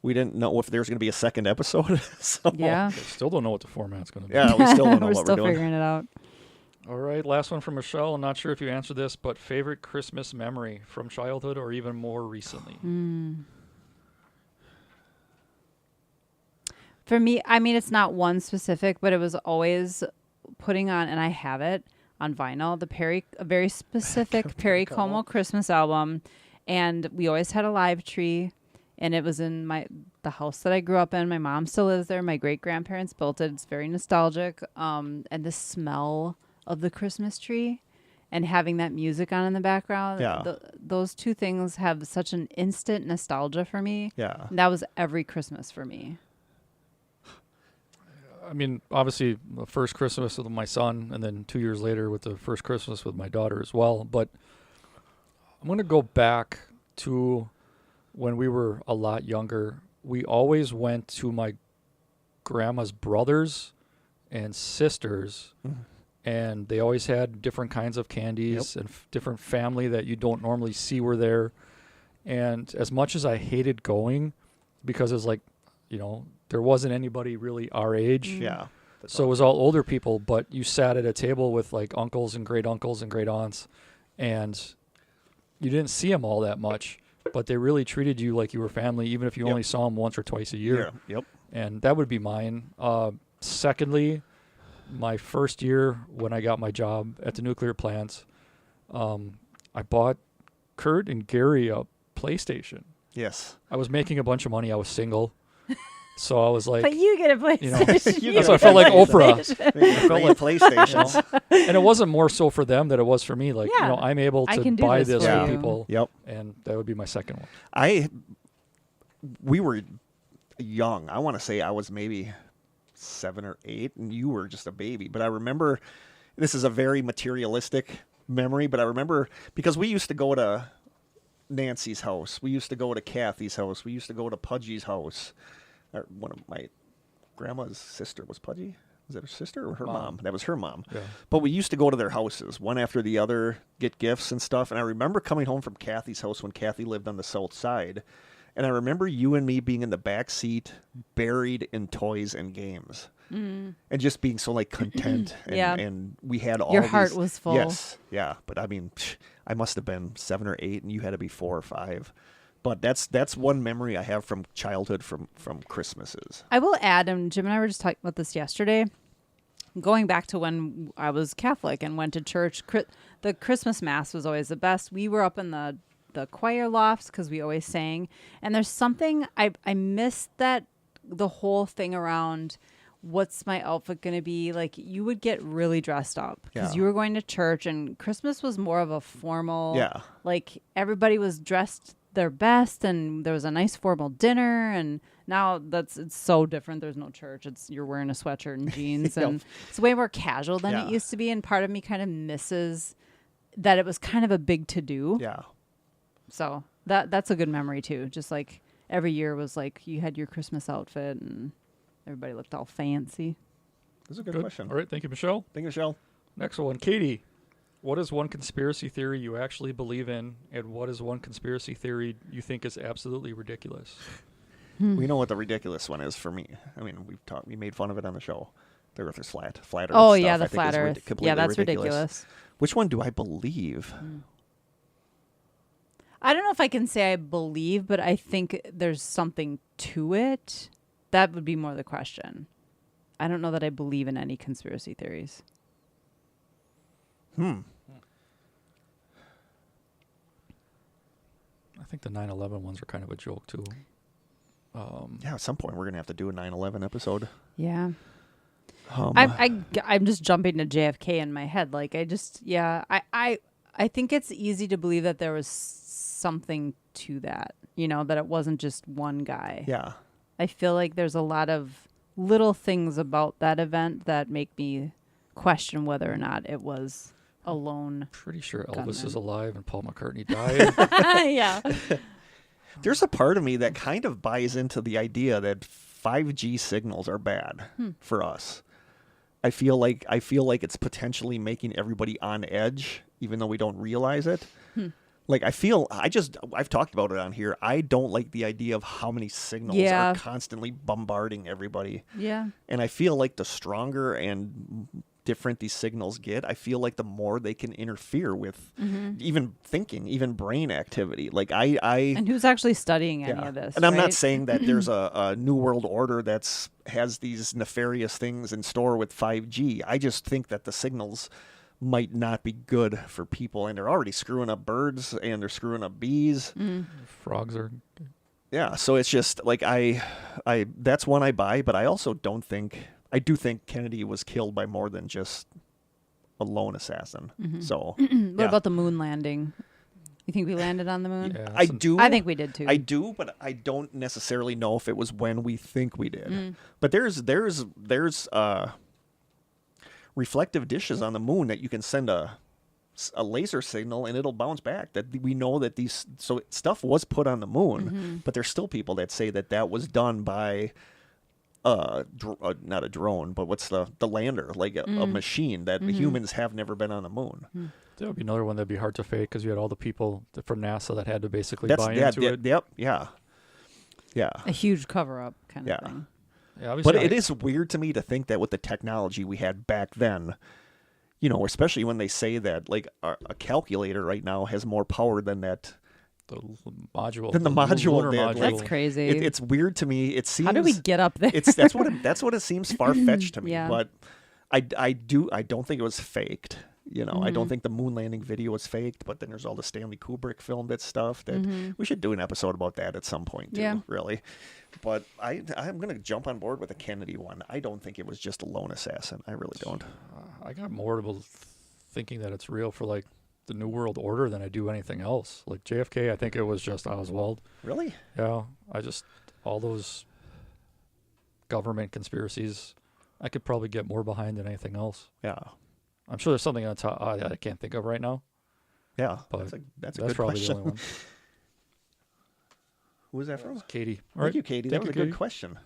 We didn't know if there was going to be a second episode. So, Yeah. I still don't know what the format's going to be. yeah, we still don't know We're what still we're doing. figuring it out. All right. Last one from Michelle. I'm not sure if you answered this, but favorite Christmas memory from childhood or even more recently? For me, I mean, it's not one specific, but it was always putting on, and I have it on vinyl, a very specific Perry Como Christmas album. And we always had a live tree, and it was in the house that I grew up in. My mom still lives there. My great grandparents built it. It's very nostalgic. And the smell of the Christmas tree and having that music on in the background. Yeah. Those two things have such an instant nostalgia for me. Yeah. And that was every Christmas for me. I mean, obviously, the first Christmas with my son, and then 2 years later with the first Christmas with my daughter as well. But I'm going to go back to when we were a lot younger. We always went to my grandma's brothers and sisters, and they always had different kinds of candies and different family that you don't normally see were there. And as much as I hated going, because it's like, there wasn't anybody really our age. Yeah. So it was all older people, but you sat at a table with like uncles and great aunts, and you didn't see them all that much, but they really treated you like you were family, even if you only saw them once or twice a year. Yeah. Yep. And that would be mine. Secondly, my first year when I got my job at the nuclear plants, I bought Kurt and Gary a PlayStation. Yes. I was making a bunch of money. I was single. So I was like, but you get a PlayStation. That's why I felt like Oprah. I felt like PlayStations. And it wasn't more so for them that it was for me. Like, I'm able to buy this for for you. people. Yep. And that would be my second one. We were young. I want to say I was maybe 7 or 8, and you were just a baby. But I remember, this is a very materialistic memory, but I remember because we used to go to Nancy's house. We used to go to Kathy's house. We used to go to Pudgy's house. One of my grandma's sister was Pudgy. Was that her sister or her mom? That was her mom. Yeah. But we used to go to their houses, one after the other, get gifts and stuff. And I remember coming home from Kathy's house when Kathy lived on the south side. And I remember you and me being in the back seat, buried in toys and games. And just being so like content. And we had all Your heart was full. Yes. Yeah. But I mean, I must have been 7 or 8 and you had to be 4 or 5. But that's one memory I have from childhood from Christmases. I will add, and Jim and I were just talking about this yesterday, going back to when I was Catholic and went to church, the Christmas Mass was always the best. We were up in the choir lofts because we always sang. And there's something, I miss that, the whole thing around what's my outfit going to be. Like, you would get really dressed up because you were going to church, and Christmas was more of a formal, like everybody was dressed their best, and there was a nice formal dinner. And now it's so different. There's no church. You're wearing a sweatshirt and jeans, and it's way more casual than it used to be. And part of me kind of misses that it was kind of a big to do. Yeah. So that's a good memory too. Just like every year was like you had your Christmas outfit and everybody looked all fancy. That's a good question. All right, thank you, Michelle. Thank you, Michelle. Next one, Katie. What is one conspiracy theory you actually believe in, and what is one conspiracy theory you think is absolutely ridiculous? We know what the ridiculous one is for me. I mean, we made fun of it on the show. The Earth is flat Earth Oh stuff, yeah, the I think flat is Earth. completely Yeah, that's ridiculous. Which one do I believe? I don't know if I can say I believe, but I think there's something to it. That would be more the question. I don't know that I believe in any conspiracy theories. I think the 9/11 ones are kind of a joke too. Yeah, at some point we're gonna have to do a 9/11 episode. Yeah. I'm just jumping to JFK in my head. Like I think it's easy to believe that there was something to that, that it wasn't just one guy. Yeah. I feel like there's a lot of little things about that event that make me question whether or not it was a lone. Pretty sure gunman. Elvis is alive and Paul McCartney died. Yeah. There's a part of me that kind of buys into the idea that 5G signals are bad for us. I feel like it's potentially making everybody on edge, even though we don't realize it. Like, I've talked about it on here. I don't like the idea of how many signals are constantly bombarding everybody. Yeah. And I feel like the stronger and different these signals get, I feel like the more they can interfere with even thinking, even brain activity. Like And who's actually studying any of this? And I'm right? not saying that there's a new world order has these nefarious things in store with 5G. I just think that the signals might not be good for people, and they're already screwing up birds and they're screwing up bees. Frogs are. Yeah, so it's just like I that's one I buy, but I also I do think Kennedy was killed by more than just a lone assassin. So What about the moon landing? You think we landed on the moon? Yeah, I do. I think we did too. I do, but I don't necessarily know if it was when we think we did. But there's reflective dishes on the moon that you can send a laser signal and it'll bounce back. That we know that stuff was put on the moon, but there's still people that say that was done by not a drone, but what's the lander, like a machine that humans have never been on the moon. That would be another one that'd be hard to fake because you had all the people from NASA that had to basically That's buy into it. Yep, yeah. A huge cover-up kind of Yeah. thing. Yeah, obviously But it is weird to me to think that with the technology we had back then, you know, especially when they say that like a calculator right now has more power than that. the module. Than the module lunar did, module. like, That's crazy. It's weird to me. It seems How do we get up there? that's what it seems far fetched to me. Yeah. But I don't think it was faked. You know, I don't think the moon landing video was faked. But then there's all the Stanley Kubrick filmed it stuff that we should do an episode about that at some point too. Yeah. Really. But I'm gonna jump on board with the Kennedy one. I don't think it was just a lone assassin. I really don't. I got more about thinking that it's real for like the New World Order than I do anything else. Like JFK, I think it was just Oswald. Really? Yeah, all those government conspiracies, I could probably get more behind than anything else. Yeah. I'm sure there's something on top that I can't think of right now. Yeah. But That's a that's good probably question. the only one. Who was that from? Katie. All Thank right. you, Katie. Thank That was you, a Katie. good question.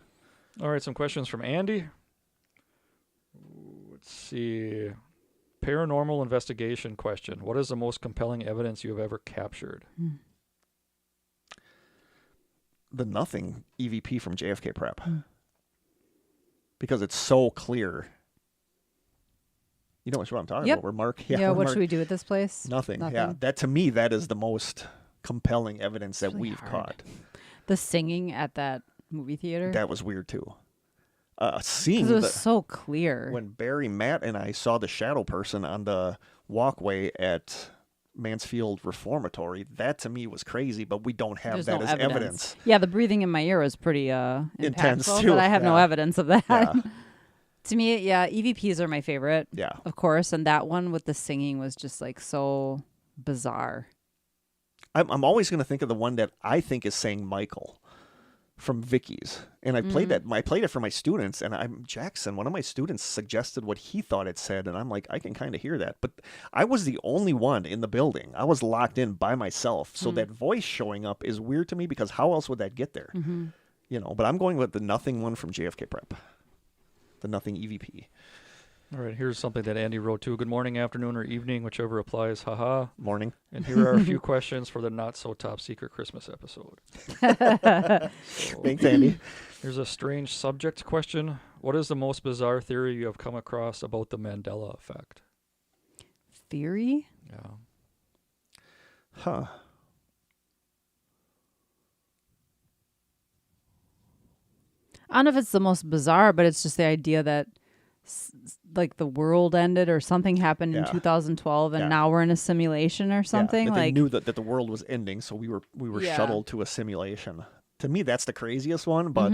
All right, some questions from Andy. Let's see. Paranormal investigation question. What is the most compelling evidence you have ever captured? The nothing EVP from JFK Prep. Because it's so clear. You know what I'm talking Yep. about, where Mark... Yeah, where what Mark- should we do with this place? Nothing. Yeah, that to me, that is the most compelling evidence that really we've hard. caught. The singing at that movie theater? That was weird too. Seeing Because it was so clear. when Barry, Matt, and I saw the shadow person on the walkway at Mansfield Reformatory, that to me was crazy, but we don't have There's that no as evidence. Yeah, the breathing in my ear was pretty Intense, impactful, too. but I have no Yeah. evidence of that. Yeah. To me, yeah, EVPs are my favorite, Yeah. of course, and that one with the singing was just like so bizarre. I'm always going to think of the one that I think is saying Michael from Vicky's. And I played that. I played it for my students, and Jackson, one of my students, suggested what he thought it said, and I'm like, I can kind of hear that. But I was the only one in the building. I was locked in by myself. So that voice showing up is weird to me because how else would that get there? You know, but I'm going with the nothing one from JFK Prep. The nothing EVP. All right, here's something that Andy wrote too. Good morning, afternoon, or evening, whichever applies. Haha. Morning. And here are a few questions for the not so top secret Christmas episode. Thanks, Andy. Here's a strange subject question. What is the most bizarre theory you have come across about the Mandela effect? Theory? Yeah. Huh. I don't know if it's the most bizarre, but it's just the idea that like the world ended or something happened in Yeah. 2012 and Yeah. now we're in a simulation or something. Yeah, that they like knew that the world was ending, so we were Yeah. shuttled to a simulation. To me, that's the craziest one, but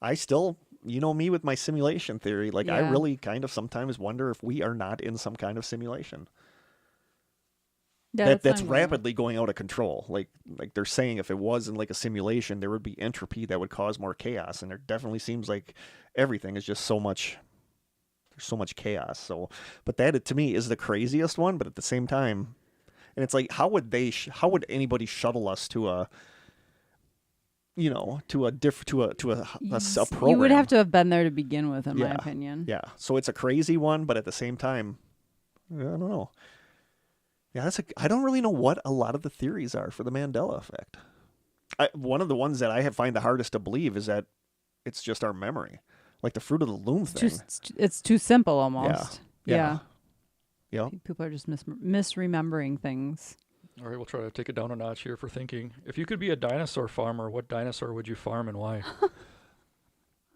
I still, you know me with my simulation theory, like I Yeah. really kind of sometimes wonder if we are not in some kind of simulation. yeah, That's not even- rapidly going out of control. Like they're saying if it was in like a simulation, there would be entropy that would cause more chaos, and there definitely seems like everything is just so much chaos. So, but that to me is the craziest one. But at the same time, and it's like, how would anybody shuttle us to a, you know, to a program? You would have to have been there to begin with, in my Yeah. opinion. Yeah. So it's a crazy one, but at the same time, I don't know. Yeah, I don't really know what a lot of the theories are for the Mandela effect. One of the ones that I find the hardest to believe is that it's just our memory, like the Fruit of the Loom thing. It's too simple almost. Yeah. Yeah. People are just misremembering things. All right, we'll try to take it down a notch here for thinking. If you could be a dinosaur farmer, what dinosaur would you farm and why?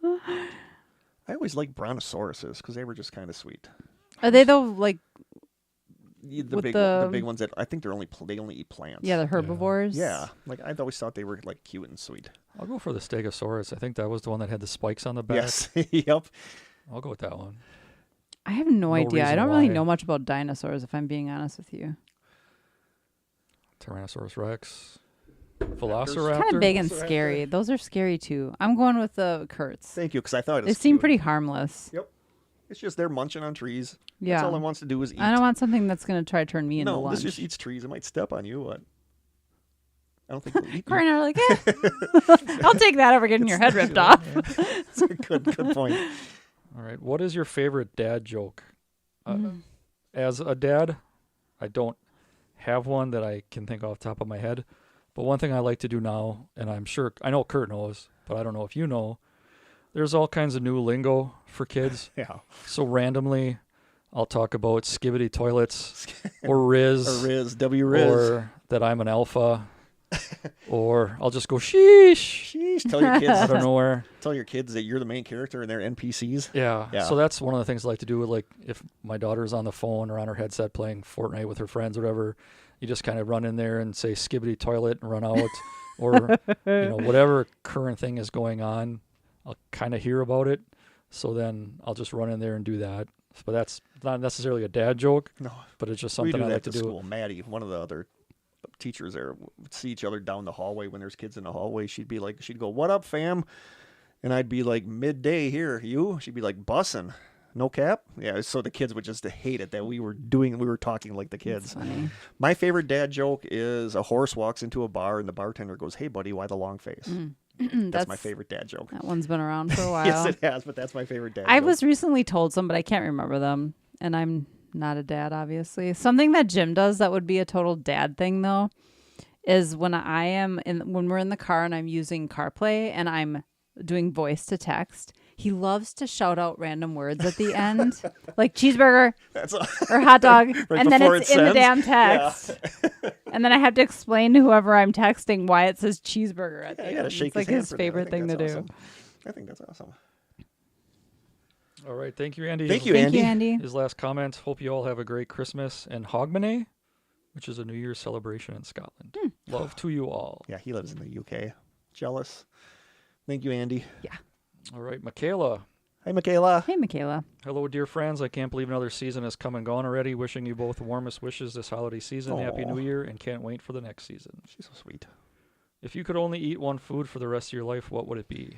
I always liked brontosauruses because they were just kind of sweet. Are they though like The with the big ones that I think they only eat plants. yeah, the herbivores? Yeah. Like I've always thought they were like cute and sweet. I'll go for the Stegosaurus. I think that was the one that had the spikes on the back. Yes. Yep. I'll go with that one. I have no idea. I reason don't really why. know much about dinosaurs, if I'm being honest with you. Tyrannosaurus Rex. Velociraptor. Kind of big and Velociraptor. scary. Those are scary too. I'm going with the Kurtz. Thank you, because I thought it They was seem cute. pretty harmless. Yep. It's just they're munching on trees. Yeah. That's all it wants to do is eat. I don't want something that's going to try to turn me into No, lunch. this just eats trees. It might step on you. What? I don't think you'll eat. Corey and I are like, I'll take that over getting your head ripped off. That's a good point. All right. What is your favorite dad joke? As a dad, I don't have one that I can think off the top of my head. But one thing I like to do now, and I know Kurt knows, but I don't know if you know, there's all kinds of new lingo for kids. Yeah. So randomly, I'll talk about skibbity toilets or Riz. Or Riz, W-Riz. Or that I'm an alpha. Or I'll just go sheesh. Sheesh. Tell your kids. I don't know where. Tell your kids that you're the main character and they're NPCs. Yeah. So that's one of the things I like to do. Like if my daughter's on the phone or on her headset playing Fortnite with her friends or whatever, you just kind of run in there and say skibbity toilet and run out. Or, whatever current thing is going on, I'll kind of hear about it. So then I'll just run in there and do that. But that's not necessarily a dad joke. No. But it's just something I like to do. School. Maddie, one of the other teachers there, would see each other down the hallway when there's kids in the hallway. She'd go, "What up, fam?" And I'd be like, "Midday here, you?" She'd be like, "Bussin'." No cap? Yeah, so the kids would just hate it that we were talking like the kids. My favorite dad joke is a horse walks into a bar and the bartender goes, "Hey, buddy, why the long face?" That's my favorite dad joke. That one's been around for a while. Yes, it has, but that's my favorite dad joke. I was recently told some, but I can't remember them. And I'm not a dad, obviously. Something that Jim does that would be a total dad thing, though, is when we're in the car and I'm using CarPlay and I'm doing voice to text, he loves to shout out random words at the end, like cheeseburger or hot dog, right, and then it's in the damn text. Yeah. And then I have to explain to whoever I'm texting why it says cheeseburger at the end. It's like his favorite thing to do. I think that's awesome. All right. Thank you, Andy. Thank you, Andy. His last comment, hope you all have a great Christmas and Hogmanay, which is a New Year's celebration in Scotland. Love to you all. Yeah, he lives in the UK. Jealous. Thank you, Andy. Yeah. All right, Michaela. Hi, Michaela. Hey, Michaela. Hello, dear friends. I can't believe another season has come and gone already. Wishing you both the warmest wishes this holiday season. Aww. Happy New Year, and can't wait for the next season. She's so sweet. If you could only eat one food for the rest of your life, what would it be?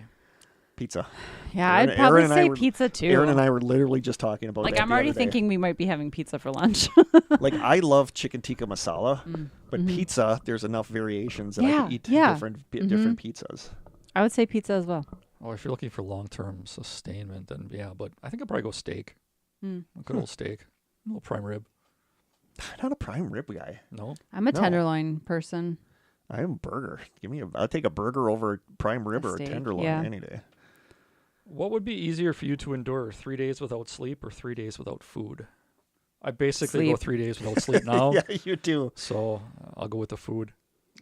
Pizza. Yeah, I'd probably say pizza, too. Aaron and I were literally just talking about that. I'm already thinking we might be having pizza for lunch. Like, I love chicken tikka masala, but pizza, there's enough variations that I could eat different pizzas. I would say pizza as well. Oh, if you're looking for long-term sustainment, then yeah, but I think I'd probably go steak. A good old steak. A little prime rib. Not a prime rib guy. No? I'm a tenderloin person. I'm a burger. I'll take a burger over prime rib or a tenderloin any day. What would be easier for you to endure, 3 days without sleep or 3 days without food? I basically go 3 days without sleep now. Yeah, you do. So I'll go with the food.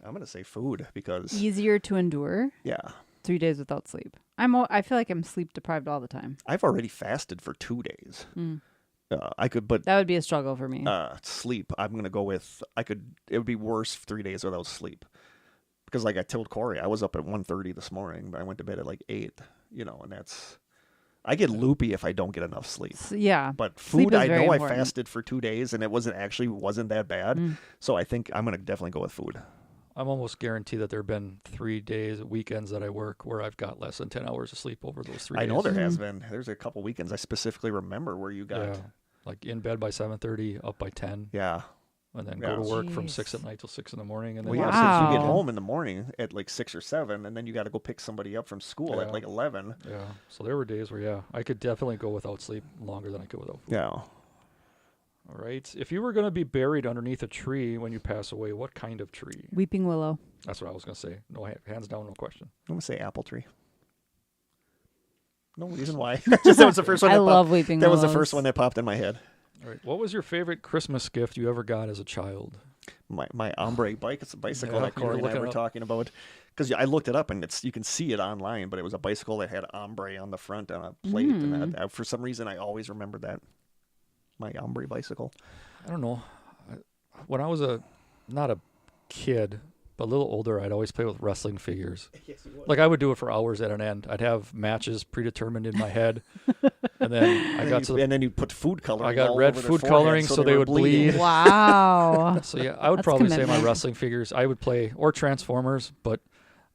I'm going to say food because... Easier to endure? Yeah. 3 days without sleep. I feel like I'm sleep deprived all the time. I've already fasted for 2 days. I could, but... That would be a struggle for me. Sleep, I'm going to go with... it would be worse 3 days without sleep. Because like I told Corey, I was up at 1:30 this morning, but I went to bed at like 8, and that's... I get loopy if I don't get enough sleep. Yeah. But food, I know I fasted for 2 days, and it wasn't that bad. So I think I'm going to definitely go with food. I'm almost guaranteed that there have been 3 days, weekends that I work where I've got less than 10 hours of sleep over those 3 days. I know there has been. There's a couple weekends I specifically remember where you got... Yeah, like in bed by 7:30, up by 10. Yeah. And then go to work from 6 at night till 6 in the morning. And then so you get home in the morning at like 6 or 7, and then you got to go pick somebody up from school at like 11. Yeah. So there were days where, I could definitely go without sleep longer than I could without food. Yeah. All right. If you were going to be buried underneath a tree when you pass away, what kind of tree? Weeping willow. That's what I was going to say. No, hands down, no question. I'm going to say apple tree. No reason why. Just that was the first one. I love weeping willows. That was the first one that popped in my head. All right. What was your favorite Christmas gift you ever got as a child? My ombre bike. It's a bicycle that Corey and I were talking about. Because I looked it up, and you can see it online, but it was a bicycle that had ombre on the front on a plate. And for some reason, I always remembered that. My ombre bicycle. I don't know. When I was not a kid, but a little older, I'd always play with wrestling figures. Yes, you would. Like I would do it for hours at an end. I'd have matches predetermined in my head, and then and then you put food coloring. I got red food coloring so they would bleed. Wow. So yeah, I would probably say my wrestling figures. I would play or Transformers, but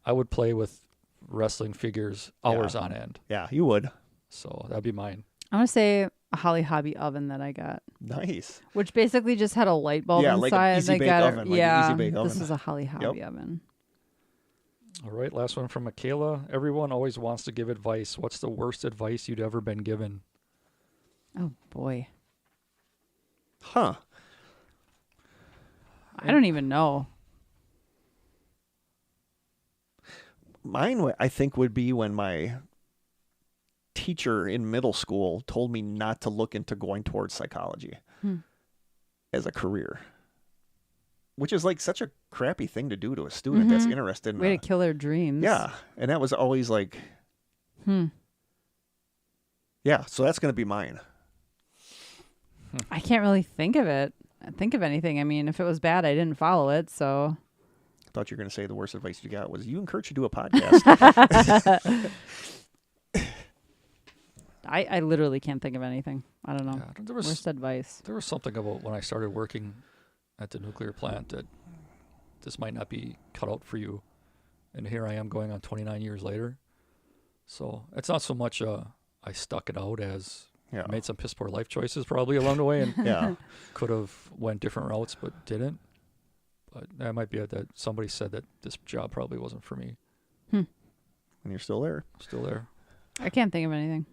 I would play with wrestling figures hours on end. Yeah, you would. So that'd be mine. I want to say a Holly Hobby oven that I got. Nice. Which basically just had a light bulb inside. Like an easy bake oven. Easy bake oven. This is a Holly Hobby oven. All right, last one from Michaela. Everyone always wants to give advice. What's the worst advice you'd ever been given? Oh boy, Huh. I don't even know. Mine, I think, would be when my teacher in middle school told me not to look into going towards psychology as a career, which is like such a crappy thing to do to a student that's interested in. Way to kill their dreams. Yeah, and that was always like, yeah. So that's gonna be mine. I can't really think of anything. I mean, if it was bad, I didn't follow it, so. I thought you were gonna say the worst advice you got was you and Kurt should do a podcast. I literally can't think of anything. I don't know. Yeah, Worst advice. There was something about when I started working at the nuclear plant that this might not be cut out for you. And here I am going on 29 years later. So it's not so much I stuck it out as Yeah. made some piss poor life choices probably along the way and Yeah. could have went different routes but didn't. But that might be it that somebody said that this job probably wasn't for me. And you're still there. Still there. I can't think of anything,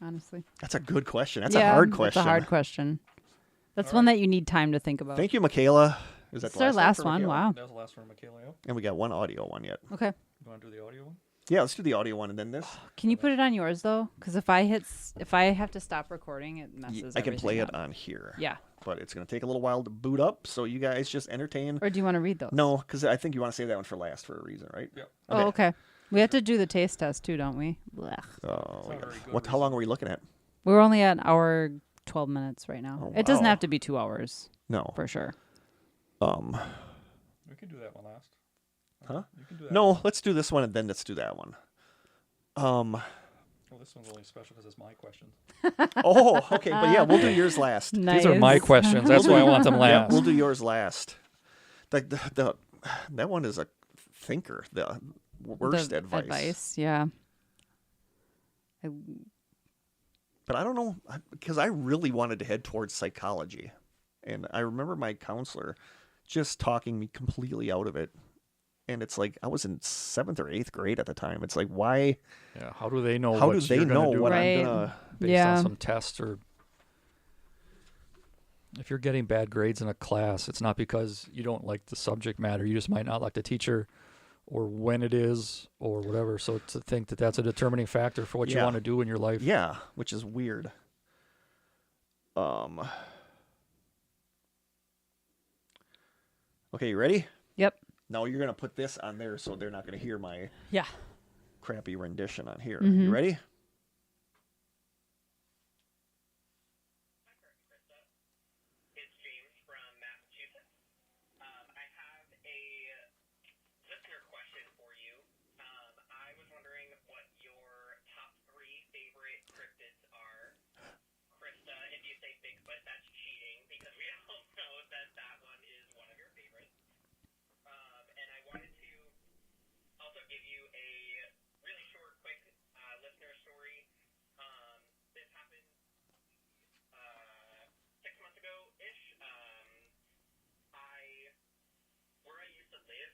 honestly. That's a good question. That's a hard question. That's a hard question. That's one that you need time to think about. Thank you, Michaela. Is that It's the our last for one. Michaela? Wow. That was the last one, Michaela. And we got one audio one yet. Okay. You want to do the audio one? Yeah, let's do the audio one and then this. Can you put it on yours though? Because if I have to stop recording, it messes. I can play everything it up. on here. Yeah. But it's going to take a little while to boot up, so you guys just entertain. Or do you want to read those? No, because I think you want to save that one for last for a reason, right? Yeah. Oh, okay. We have to do the taste test too, don't we? Blech. Oh, not very good what? How long are we looking at? We're only at hour 12 minutes right now. Oh, It doesn't wow. have to be 2 hours No. for sure. We can do that one last. Huh? You can do that. No, let's do this one and then let's do that one. Well, this one's only special because it's my question. Oh, okay, but yeah, we'll do yours last. Nice. These are my questions. That's why I want them Yeah, last. we'll do yours last. The that one is a thinker. The worst The advice. Yeah. But I don't know, because I really wanted to head towards psychology. And I remember my counselor just talking me completely out of it. And it's like, I was in 7th or 8th grade at the time. It's like, why? Yeah. How do they know? How what do they you're gonna know do what Right. I'm going to... based Yeah. on some tests? Or if you're getting bad grades in a class, it's not because you don't like the subject matter. You just might not like the teacher, or when it is, or whatever. So to think that that's a determining factor for what you Yeah. want to do in your life. Yeah, which is weird. Okay, you ready? Yep. Now you're going to put this on there so they're not going to hear my Yeah. crappy rendition on here. Mhm. You ready? It's James from Massachusetts. I have a listener question for you. I was wondering what your top 3 favorite cryptids are. Krista, if you say Bigfoot, that's cheating because we all know that that one is one of your favorites. And I wanted to also give you a really short, quick listener story. This happened 6 months ago-ish. Where I used to live,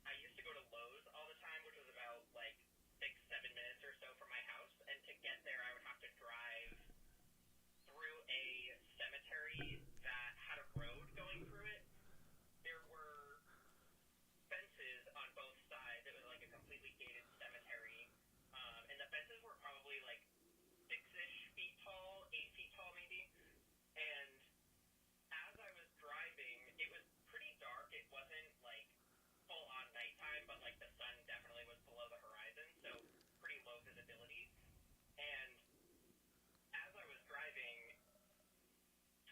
I used to go to Lowe's all the time, which was about like 6-7 minutes or so from my house. And to get there, I would have to drive through a cemetery that had a road going through it. There were fences on both sides. It was like a completely gated cemetery. And the fences were probably like 6-ish feet tall, 8 feet tall maybe. And as I was driving, it was pretty dark. It wasn't like full on nighttime, but like the sun definitely was below the horizon, so pretty low visibility. And as I was driving,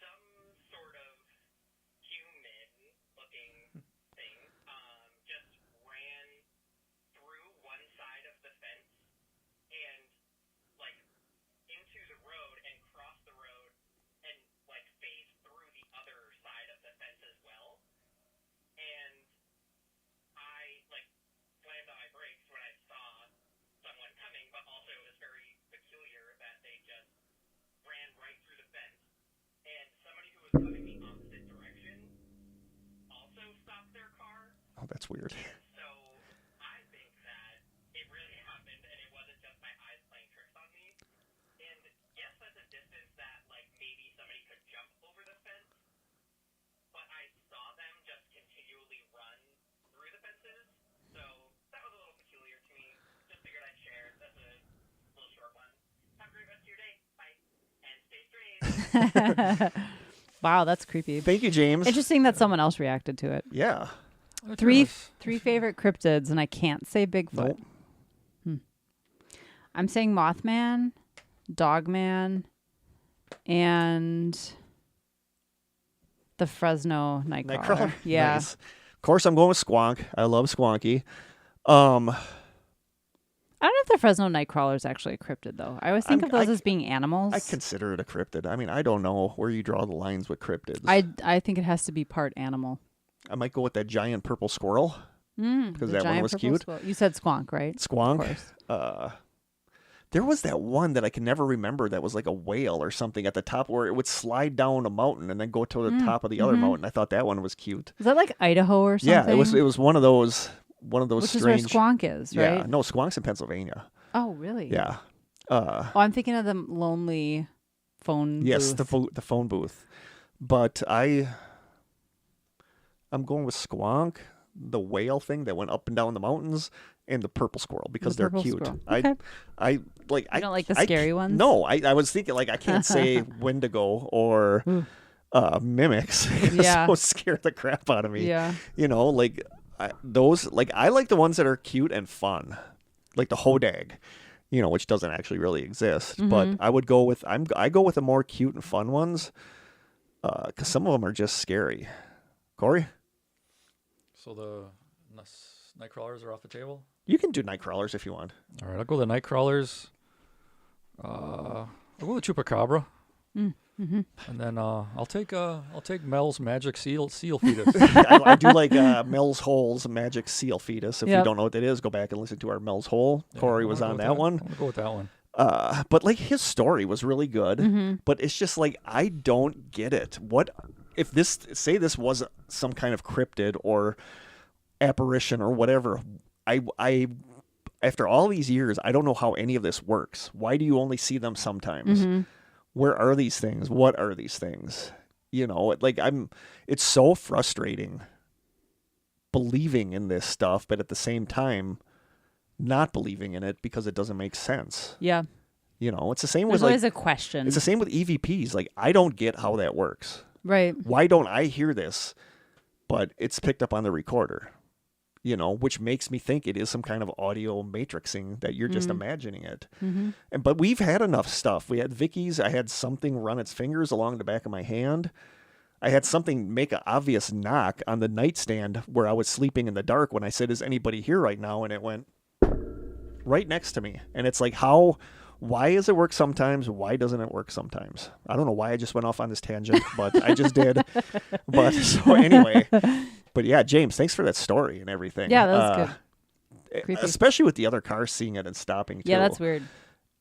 some sort of human looking thing just ran through one side of the fence and like into the road and crossed the road and like phased through the other side of the fence as well. And I like slammed on my brakes when I saw someone coming, but also it was very peculiar that they just ran right through the fence. And somebody who was coming the opposite direction also stopped their car. Oh, that's weird. So I've been Wow, that's creepy. Thank you, James. Interesting that someone else reacted to it. Yeah. Three favorite cryptids, and I can't say Bigfoot. Nope. I'm saying Mothman, Dogman, and the Fresno Nightcrawler. Yeah. Nice. Of course, I'm going with Squonk. I love Squonky. I don't know if the Fresno Nightcrawler is actually a cryptid, though. I always think of those as being animals. I consider it a cryptid. I mean, I don't know where you draw the lines with cryptids. I think it has to be part animal. I might go with that giant purple squirrel because that one giant was purple cute. You said Squonk, right? Squonk. Of course. There was that one that I can never remember that was like a whale or something at the top where it would slide down a mountain and then go to the top of the other mountain. I thought that one was cute. Is that like Idaho or something? Yeah, it was one of those Which strange. is where Squonk is, right? Yeah, no, Squonk's in Pennsylvania. Oh, really? Yeah. I'm thinking of the lonely phone Yes, booth. the phone booth. But I'm going with Squonk, the whale thing that went up and down the mountains, and the purple squirrel because they're purple cute. squirrel. Okay. I like. You don't like the scary ones? No, I was thinking like I can't say Wendigo or mimics. Yeah. Those scare the crap out of me. Yeah. You know, like I like the ones that are cute and fun, like the hodag. You know, which doesn't actually really exist, but I would go with I go with the more cute and fun ones, because some of them are just scary. Corey, So the Nightcrawlers are off the table? you can do night crawlers if you want. All right, I'll go with the Nightcrawlers. I'll go with Chupacabra. And then I'll take Mel's magic seal fetus. I do like Mel's Hole's magic seal fetus. If you Yep. don't know what that is, go back and listen to our Mel's Hole. Corey was on that one. I'm gonna go with that one. But like his story was really good, but it's just like I don't get it. What if this was some kind of cryptid or apparition or whatever? I after all these years, I don't know how any of this works. Why do you only see them sometimes? Where are these things? What are these things? You know, it's so frustrating believing in this stuff, but at the same time not believing in it because it doesn't make sense. Yeah. You know, it's the same There's with always a question. it's the same with EVPs. Like, I don't get how that works. Right. Why don't I hear this, but it's picked up on the recorder? You know, which makes me think it is some kind of audio matrixing that you're just imagining it. But we've had enough stuff. We had Vicky's. I had something run its fingers along the back of my hand. I had something make an obvious knock on the nightstand where I was sleeping in the dark when I said, "Is anybody here right now?" And it went right next to me. And it's like, why does it work sometimes? Why doesn't it work sometimes? I don't know why I just went off on this tangent, but I just did. But so anyway, but yeah, James, thanks for that story and everything. Yeah, that was good. Creepy. Especially with the other cars seeing it and stopping too. Yeah, that's weird.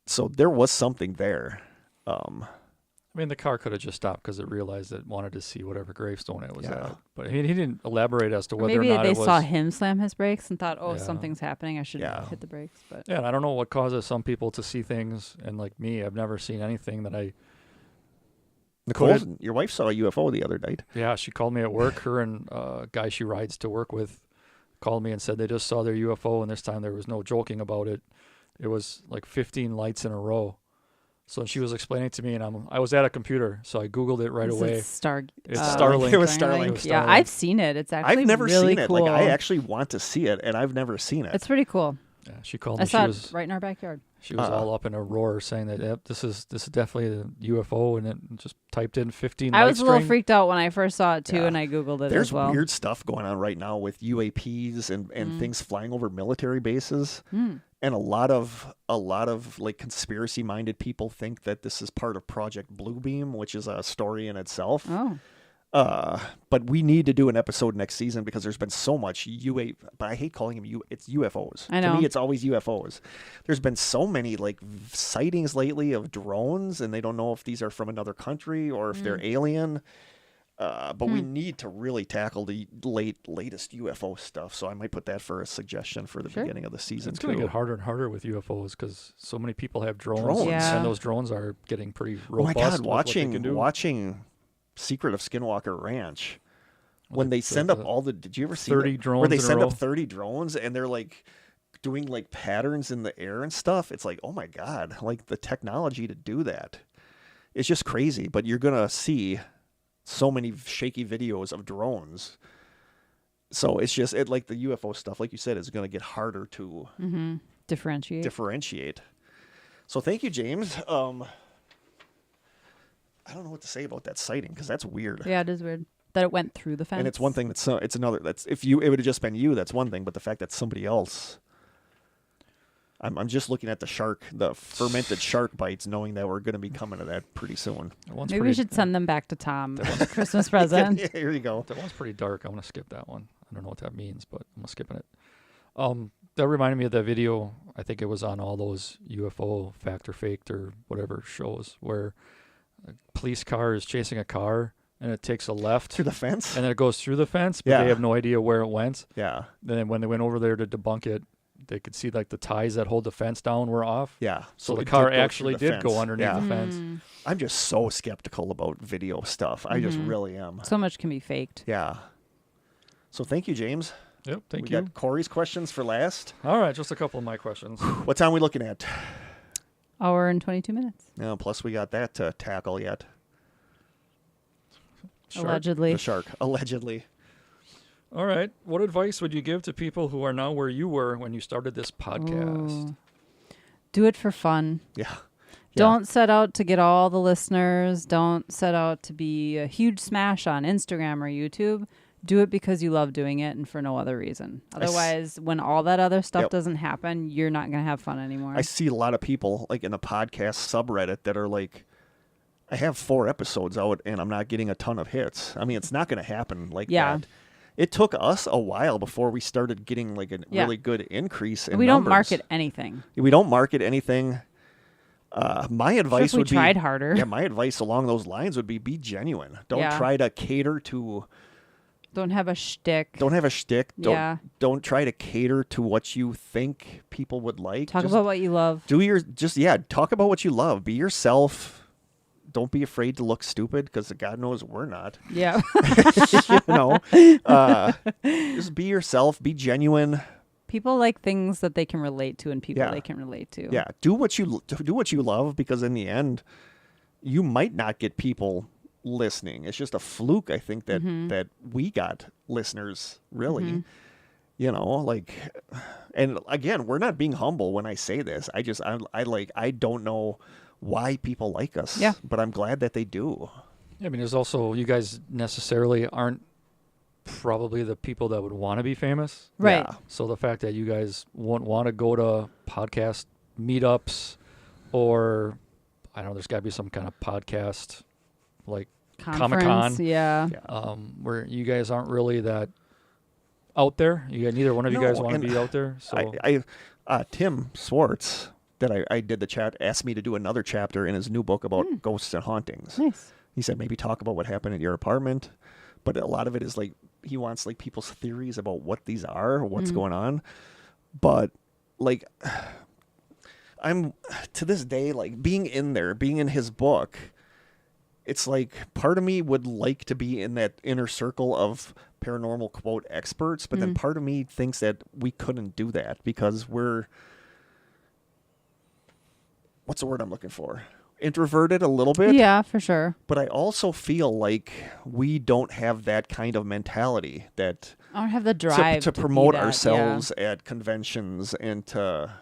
So there was something there. I mean, the car could have just stopped because it realized it wanted to see whatever gravestone it was Yeah. at. But he didn't elaborate as to whether Maybe or not they it was. saw him slam his brakes and thought, "Oh, Yeah. something's happening. I should Yeah. hit the brakes." But Yeah, and I don't know what causes some people to see things, and like me, I've never seen anything that I. Nicole, your wife saw a UFO the other night. Yeah, she called me at work. Her and a guy she rides to work with called me and said they just saw their UFO, and this time there was no joking about it. It was like 15 lights in a row. So she was explaining to me, and I was at a computer, so I Googled it right Is away. it It's Starlink. It was Starlink. Starlink. Yeah, Starlink. I've seen it. It's actually I've never really seen it. cool. Like, I actually want to see it, and I've never seen it. It's pretty cool. Yeah, she called I me. saw it right in our backyard. She was all up in a roar saying that, yep, this is definitely a UFO, and it just typed in 15 I light was a little string. freaked out when I first saw it too, Yeah. and I googled it There's as well. weird stuff going on right now with UAPs and things flying over military bases. And a lot of like conspiracy minded people think that this is part of Project Bluebeam, which is a story in itself. Oh, But we need to do an episode next season because there's been so much but I hate calling them it's UFOs. I know. To me, it's always UFOs. There's been so many like sightings lately of drones, and they don't know if these are from another country or if they're alien. But we need to really tackle the latest UFO stuff. So I might put that for a suggestion for the beginning of the season It's too. going to get harder and harder with UFOs because so many people have drones, Drones. Yeah. and those drones are getting pretty Oh my robust. God! with what they can do. Watching Secret of Skinwalker Ranch, when they the- send up the all the. Did you ever see 30 that? Where drones they in a send row? up 30 drones and they're like doing like patterns in the air and stuff. It's like, oh my God! Like the technology to do that. it's just crazy. But you're going to see so many shaky videos of drones. So it's just like the UFO stuff, like you said, is going to get harder to differentiate. So thank you, James. I don't know what to say about that sighting because that's weird. Yeah, it is weird that it went through the fence. And it's one thing it's another. That's if it would have just been you, that's one thing. But the fact that somebody else. I'm just looking at the fermented shark bites, knowing that we're going to be coming to that pretty soon. Maybe we should send them back to Tom as a Christmas present. Yeah, here you go. That one's pretty dark. I'm going to skip that one. I don't know what that means, but I'm skipping it. That reminded me of that video. I think it was on all those UFO fact or faked or whatever shows where a police car is chasing a car and it takes a left Through the fence? and then it goes through the fence, but Yeah. they have no idea where it went. Yeah. Then when they went over there to debunk it, they could see like the ties that hold the fence down were off. Yeah. So the it car did go through actually the did fence. go underneath Yeah. the fence. I'm just so skeptical about video stuff. I just really am. So much can be faked. Yeah. So thank you, James. Yep, thank we you. got Corey's questions for last. All right, just a couple of my questions. What time are we looking at? Hour and 22 minutes. No, plus we got that to tackle yet. Allegedly. The shark. Allegedly. All right. What advice would you give to people who are now where you were when you started this podcast? Ooh. Do it for fun. Yeah. Don't set out to get all the listeners. Don't set out to be a huge smash on Instagram or YouTube. Do it because you love doing it and for no other reason. Otherwise, when all that other stuff doesn't happen, you're not going to have fun anymore. I see a lot of people like in the podcast subreddit that are like, I have 4 episodes out and I'm not getting a ton of hits. I mean, it's not going to happen like that. It took us a while before we started getting like a really good increase in we numbers. don't market anything. We don't market anything. My advice would be... tried harder. Yeah, my advice along those lines would be genuine. Don't try to cater to... Don't have a shtick. Don't have a shtick. Don't try to cater to what you think people would like. Talk about what you love. Talk about what you love. Be yourself. Don't be afraid to look stupid because God knows we're not. Yeah. Just be yourself. Be genuine. People like things that they can relate to and people they can relate to. Yeah. Do what you love because in the end, you might not get people listening. It's just a fluke, I think, that we got listeners, really. And again, we're not being humble when I say this. I don't know why people like us, but I'm glad that they do. I mean, there's also, you guys necessarily aren't probably the people that would want to be famous. Right. Yeah. So the fact that you guys won't want to go to podcast meetups or, I don't know, there's got to be some kind of podcast like Comic-Con. Yeah. Where you guys aren't really that out there. Neither one of you guys want to be out there. So Tim Swartz, that I did the chat, asked me to do another chapter in his new book about ghosts and hauntings. Nice. He said maybe talk about what happened at your apartment, but a lot of it is like he wants like people's theories about what these are, what's going on. But like I'm to this day, like being in his book, it's like part of me would like to be in that inner circle of paranormal quote experts, but then part of me thinks that we couldn't do that because we're, what's the word I'm looking for? Introverted a little bit. Yeah, for sure. But I also feel like we don't have that kind of mentality that I don't have the drive to promote ourselves at conventions and to,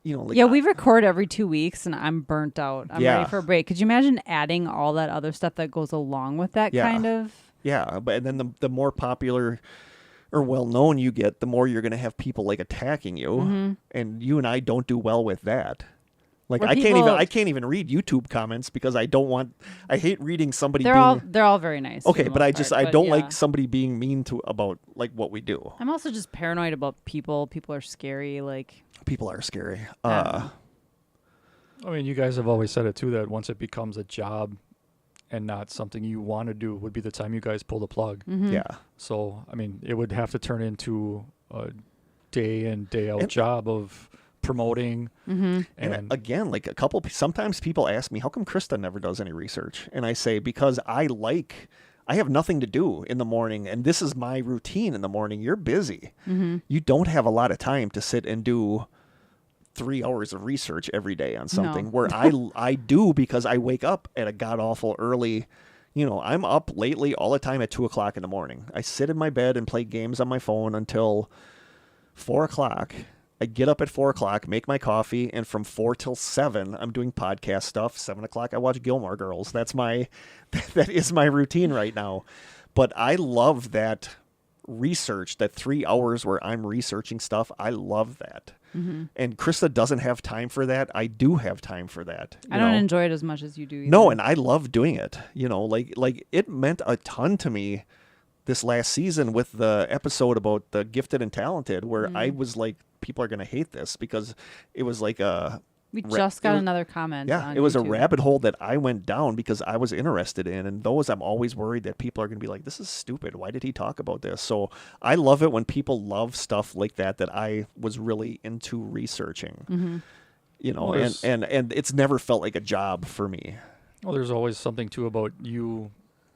we record every 2 weeks and I'm burnt out. I'm ready for a break. Could you imagine adding all that other stuff that goes along with that kind of? Yeah, but then the more popular or well-known you get, the more you're going to have people like attacking you, and you and I don't do well with that. Like I can't even read YouTube comments because I hate reading somebody. They're all very nice. Okay, but I don't like somebody being mean about like what we do. I'm also just paranoid about people. People are scary. People are scary. I mean, you guys have always said it too, that once it becomes a job and not something you want to do would be the time you guys pull the plug. Yeah. So, I mean, it would have to turn into a day in, day out job of promoting. And again, like sometimes people ask me, how come Krista never does any research? And I say, because I have nothing to do in the morning, and this is my routine in the morning. You're busy. You don't have a lot of time to sit and do 3 hours of research every day on something where I do because I wake up at a god awful early. I'm up lately all the time at 2:00 in the morning. I sit in my bed and play games on my phone until 4:00. I get up at 4:00, make my coffee, and from 4 till 7, I'm doing podcast stuff. 7:00, I watch Gilmore Girls. That is my routine right now. But I love that research, that 3 hours where I'm researching stuff. I love that. Mm-hmm. And Krista doesn't have time for that. I do have time for that. I don't enjoy it as much as you do either. No, and I love doing it. Like it meant a ton to me this last season with the episode about the gifted and talented, where I was like, people are going to hate this because it was like we just got another comment. Yeah, it was a rabbit hole that I went down because I was interested in. And those, I'm always worried that people are going to be like, this is stupid. Why did he talk about this? So I love it when people love stuff like that I was really into researching. Mm-hmm. And it's never felt like a job for me. Well, there's always something too about you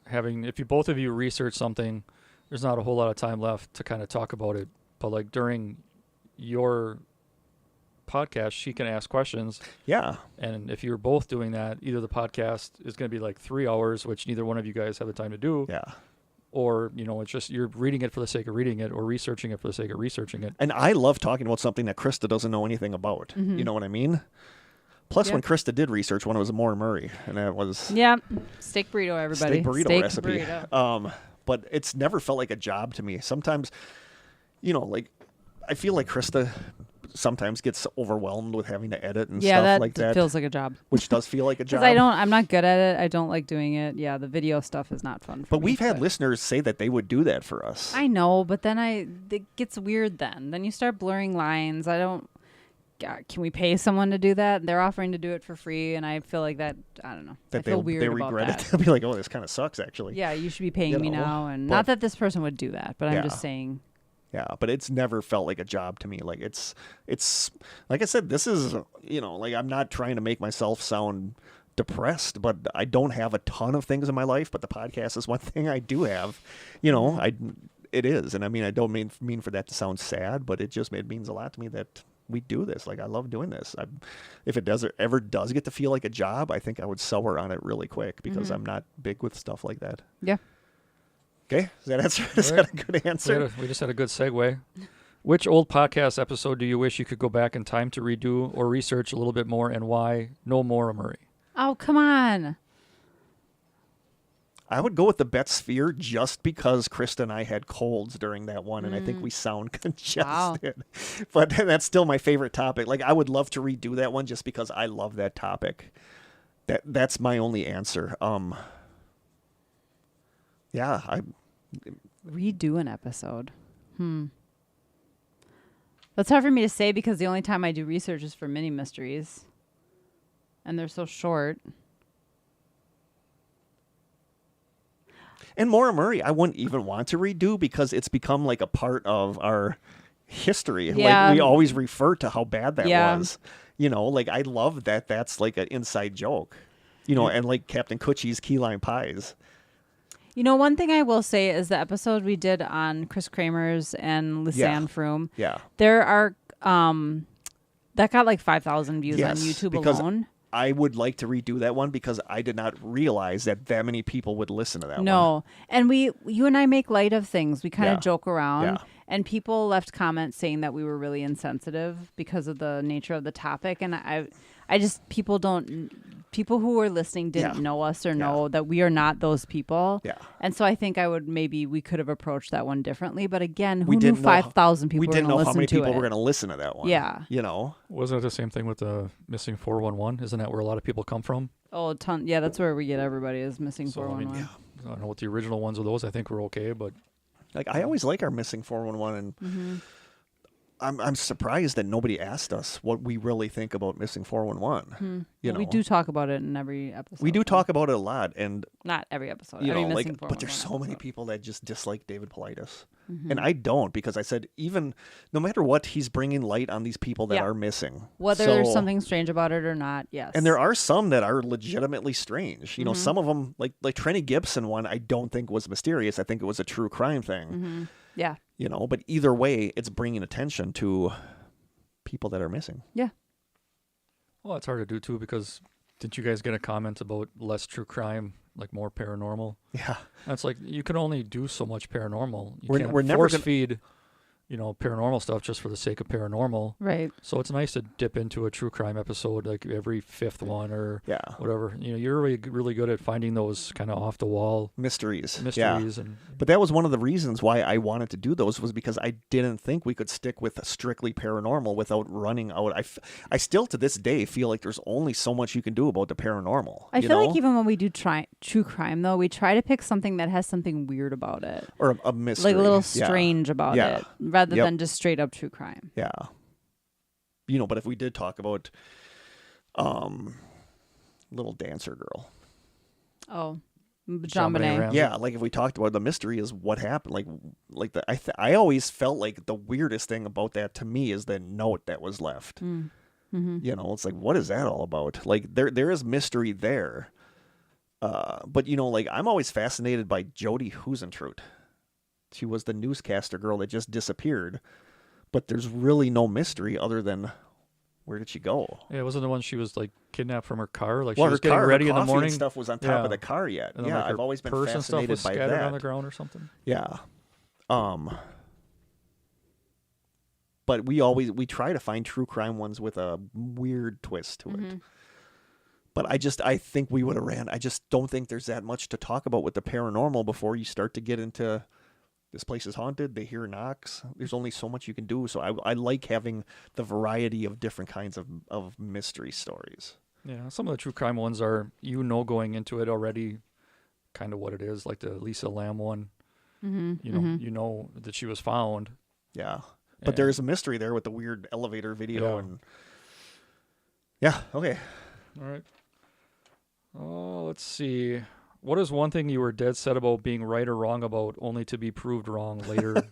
having, if you both of you research something, there's not a whole lot of time left to kind of talk about it. But like during your podcast, she can ask questions. Yeah. And if you're both doing that, either the podcast is going to be like 3 hours, which neither one of you guys have the time to do. Yeah. Or, it's just you're reading it for the sake of reading it or researching it for the sake of researching it. And I love talking about something that Krista doesn't know anything about. Mm-hmm. You know what I mean? Plus, when Krista did research one, it was Maura Murray. And that was... Yeah. Steak burrito, everybody. Steak burrito recipe. Burrito. But it's never felt like a job to me. Sometimes, I feel like Krista sometimes gets overwhelmed with having to edit and stuff like that. Yeah, that feels like a job. Which does feel like a job. Because I'm not good at it. I don't like doing it. Yeah, the video stuff is not fun for me. But we've had listeners say that they would do that for us. I know, but then it gets weird then. Then you start blurring lines. God, can we pay someone to do that? They're offering to do it for free, and I feel like that, I don't know. I feel weird about that. They regret it. They'll be like, oh, this kind of sucks, actually. Yeah, you should be paying me now. And not that this person would do that, but I'm just saying... Yeah, but it's never felt like a job to me. Like it's like I said, this is, like I'm not trying to make myself sound depressed, but I don't have a ton of things in my life, but the podcast is one thing I do have. It is. And I mean, I don't mean for that to sound sad, but it means a lot to me that we do this. Like I love doing this. If it ever does get to feel like a job, I think I would sour on it really quick because I'm not big with stuff like that. Yeah. Okay, is that a good answer? We just had a good segue. Which old podcast episode do you wish you could go back in time to redo or research a little bit more, and why? No Maura Murray. Oh, come on. I would go with the Bet Sphere just because Krista and I had colds during that one, and I think we sound congested. Wow. But that's still my favorite topic. Like, I would love to redo that one just because I love that topic. That's my only answer. Yeah, redo an episode. That's hard for me to say because the only time I do research is for mini mysteries. And they're so short. And Maura Murray, I wouldn't even want to redo because it's become like a part of our history. Yeah. Like we always refer to how bad that was. Like I love that that's like an inside joke. And like Captain Coochie's key lime pies. One thing I will say is the episode we did on Chris Kramer's and Lisanne Froome. Yeah. There are, that got like 5,000 views on YouTube alone. I would like to redo that one because I did not realize that many people would listen to that one. No. And you and I make light of things. We kind of joke around. Yeah. And people left comments saying that we were really insensitive because of the nature of the topic. And I just, people who are listening didn't know us or know that we are not those people. Yeah. And so I think we could have approached that one differently. But again, who knew 5,000 people were going to listen to it? We didn't know how many people were going to listen to that one. Yeah. Wasn't it the same thing with the missing 411? Isn't that where a lot of people come from? Oh, a ton. Yeah, that's where we get everybody is missing 411. I don't know what the original ones of those. I think were okay, but... Like, I always like our missing 411, and I'm surprised that nobody asked us what we really think about missing 411. We do talk about it in every episode. We do talk about it a lot, and not every episode. Missing 411 but there's so many people that just dislike David Paulides, and I don't, because I said even no matter what, he's bringing light on these people that are missing, whether there's something strange about it or not. Yes, and there are some that are legitimately strange. Some of them, like Trenny Gibson one, I don't think was mysterious. I think it was a true crime thing. Yeah. But either way, it's bringing attention to people that are missing. Yeah. Well, it's hard to do too because didn't you guys get a comment about less true crime, like more paranormal? Yeah. That's like you can only do so much paranormal. You We're- can't we're never force gonna- feed, paranormal stuff just for the sake of paranormal. Right. So it's nice to dip into a true crime episode like every fifth one or Yeah. whatever. You're really good at finding those kind of off the wall Mysteries. Yeah. mysteries and But that was one of the reasons why I wanted to do those was because I didn't think we could stick with strictly paranormal without running out. I still to this day feel like there's only so much you can do about the paranormal. I you feel know? like even when we do true crime, though, we try to pick something that has something weird about it, or a mystery. like a little Yeah. strange about Yeah. it, rather Yep. than just straight up true crime. Yeah. But if we did talk about little dancer girl. Oh, John Benet JonBenet. Ramsey. Yeah, like if we talked about the mystery is what happened, I always felt like the weirdest thing about that to me is the note that was left. Mm-hmm. It's like, what is that all about? Like there is mystery there. But I'm always fascinated by Jody Huisentruit. She was the newscaster girl that just disappeared, but there's really no mystery other than where did she go? Yeah, wasn't the one she was like kidnapped from her car? Like Well, she was her car, getting ready her in the coffee morning. and stuff was on top Yeah. of the car yet. And then, Yeah, like, her I've always been purse and stuff fascinated was by scattered that. on the ground or something. Yeah. But we try to find true crime ones with a weird twist to it. But I think we would have ran. I just don't think there's that much to talk about with the paranormal before you start to get into this place is haunted. They hear knocks. There's only so much you can do. So I like having the variety of different kinds of mystery stories. Yeah, some of the true crime ones are going into it already, kind of what it is, like the Lisa Lamb one. You know that she was found. Yeah. But there is a mystery there with the weird elevator video and yeah, okay. All right. Oh, let's see. What is one thing you were dead set about being right or wrong about, only to be proved wrong later?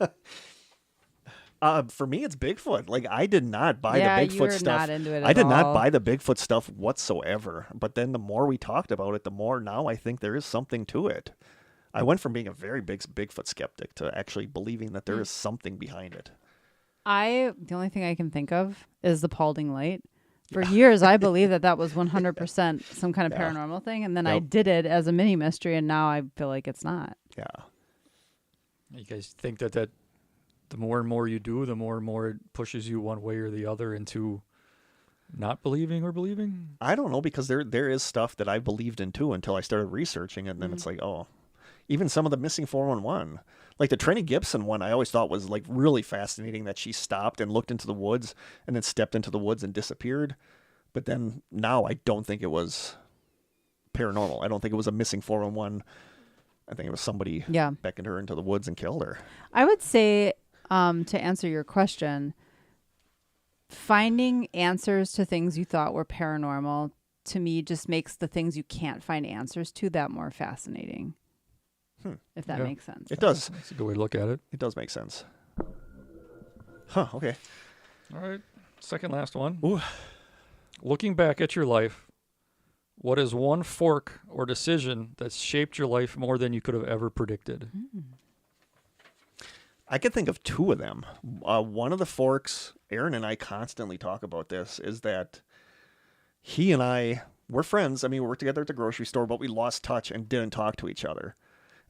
For me, it's Bigfoot. Like I did not buy the Bigfoot you were stuff. not into it I at did not all. buy the Bigfoot stuff whatsoever. But then the more we talked about it, the more now I think there is something to it. I went from being a very big Bigfoot skeptic to actually believing that there is something behind it. The only thing I can think of is the Paulding light. For years, I believed that was 100% some kind of paranormal thing, and then I did it as a mini mystery, and now I feel like it's not. Yeah. You guys think that the more and more you do, the more and more it pushes you one way or the other into not believing or believing? I don't know, because there is stuff that I believed in too until I started researching, and then it's like, oh, even some of the missing 411, like the Trenny Gibson one, I always thought was like really fascinating that she stopped and looked into the woods and then stepped into the woods and disappeared. But then now I don't think it was paranormal. I don't think it was a missing 411. I think it was somebody beckoned her into the woods and killed her. I would say, to answer your question, finding answers to things you thought were paranormal, to me, just makes the things you can't find answers to that more fascinating. If that makes sense. It does. That's a good way to look at it. It does make sense. Huh, okay. All right. Second last one. Ooh. Looking back at your life, what is one fork or decision that's shaped your life more than you could have ever predicted? I could think of two of them. One of the forks, Aaron and I constantly talk about this, is that he and I, we're friends. I mean, we worked together at the grocery store, but we lost touch and didn't talk to each other.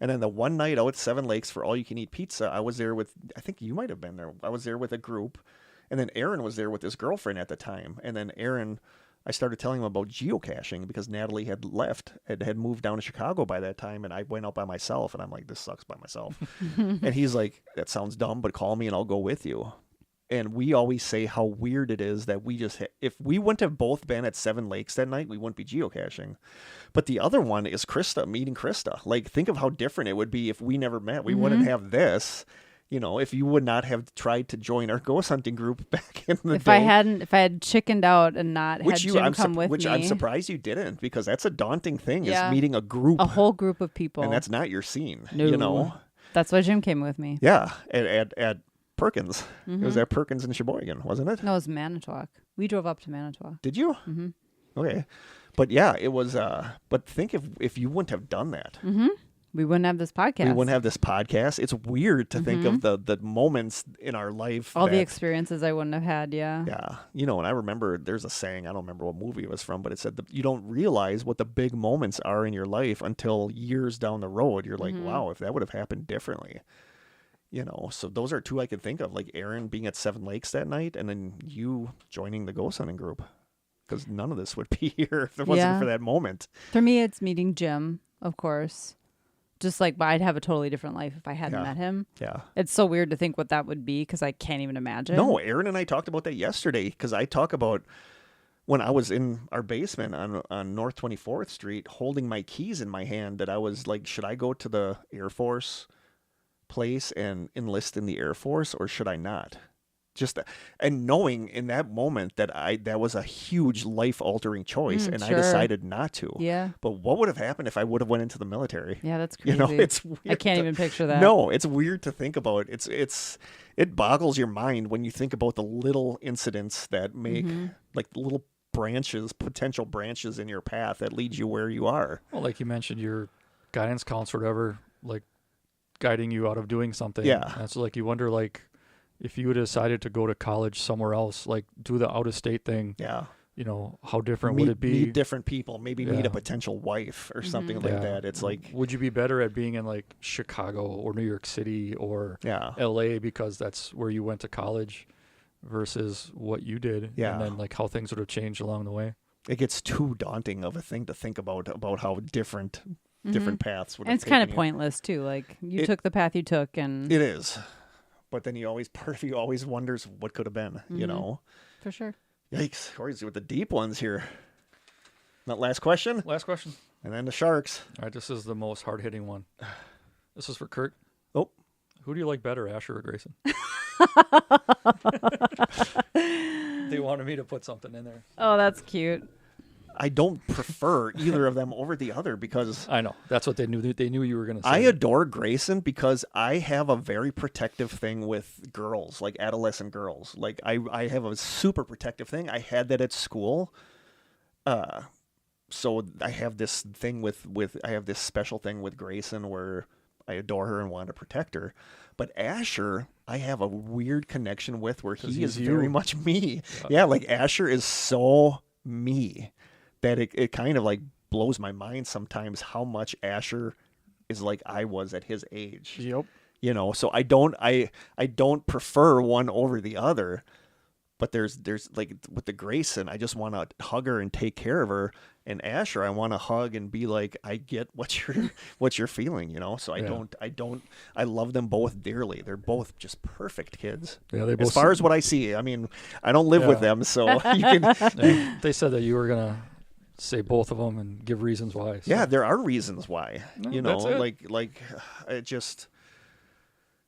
And then the one night out at Seven Lakes for all-you-can-eat pizza, I was there with, I think you might have been there. I was there with a group. And then Aaron was there with his girlfriend at the time. And then Aaron, I started telling him about geocaching because Natalie had left, had moved down to Chicago by that time. And I went out by myself. And I'm like, this sucks by myself. And he's like, that sounds dumb, but call me and I'll go with you. And we always say how weird it is that we just, if we wouldn't have both been at Seven Lakes that night, we wouldn't be geocaching. But the other one is Krista, meeting Krista. Like, think of how different it would be if we never met. We wouldn't have this, if you would not have tried to join our ghost hunting group back in the day. If I had chickened out and not had Jim come with which me. I'm surprised you didn't, because that's a daunting thing, Yeah. is meeting a group. A whole group of people. And that's not your scene, No. That's why Jim came with me. Yeah, at Perkins. It was at Perkins in Sheboygan, wasn't it? No, it was Manitowoc. We drove up to Manitowoc. Did you? Okay. But yeah, it was, but think if you wouldn't have done that, we wouldn't have this podcast. We wouldn't have this podcast. It's weird to think of the moments in our life. All the experiences I wouldn't have had. Yeah. Yeah. You know, and I remember there's a saying, I don't remember what movie it was from, but it said you don't realize what the big moments are in your life until years down the road. You're like, wow, if that would have happened differently. You know, so those are two I could think of, like Aaron being at Seven Lakes that night and then you joining the ghost hunting group. Because none of this would be here if it wasn't for that moment. For me, it's meeting Jim, of course. Just like, I'd have a totally different life if I hadn't met him. Yeah. It's so weird to think what that would be because I can't even imagine. No, Aaron and I talked about that yesterday because I talk about when I was in our basement on North 24th Street holding my keys in my hand that I was like, should I go to the Air Force place and enlist in the Air Force or should I not? And knowing in that moment that was a huge life-altering choice, and I decided not to. Yeah. But what would have happened if I would have went into the military? Yeah, that's crazy. You know, it's weird. I can't even picture that. No, it's weird to think about. It boggles your mind when you think about the little incidents that make like little potential branches in your path that lead you where you are. Well, like you mentioned, your guidance counselor, whatever, like guiding you out of doing something. Yeah. And so like you wonder like, if you would have decided to go to college somewhere else, like do the out-of-state thing, you know, how different would it be? Meet different people, maybe meet a potential wife or something like that. It's like, would you be better at being in like Chicago or New York City or LA because that's where you went to college versus what you did? Yeah. And then like how things would have changed along the way. It gets too daunting of a thing to think about how different paths would have And it's kind of pointless too. Like you took the path you took and it is. But then part of you always wonders what could have been, you know? For sure. Yikes. Always with the deep ones here. That last question? Last question. And then the sharks. All right, this is the most hard-hitting one. This is for Kurt. Oh. Who do you like better, Asher or Grayson? They wanted me to put something in there. Oh, that's cute. I don't prefer either of them over the other because I know. That's what they knew. They knew you were going to say. I adore Grayson because I have a very protective thing with girls, like adolescent girls. Like I have a super protective thing. I had that at school. So I have this thing I have this special thing with Grayson where I adore her and want to protect her. But Asher, I have a weird connection with where he is very much me. Yeah, like Asher is so me. That it kind of like blows my mind sometimes how much Asher is like I was at his age. Yep. You know, so I don't prefer one over the other. But there's like with the Grayson, I just want to hug her and take care of her. And Asher, I want to hug and be like, I get what you're feeling, you know. So I love them both dearly. They're both just perfect kids. Yeah, they both as far as what I see. I mean, I don't live with them, so you can. They said that you were gonna say both of them and give reasons why. So. Yeah, there are reasons why. No, you know, that's like it just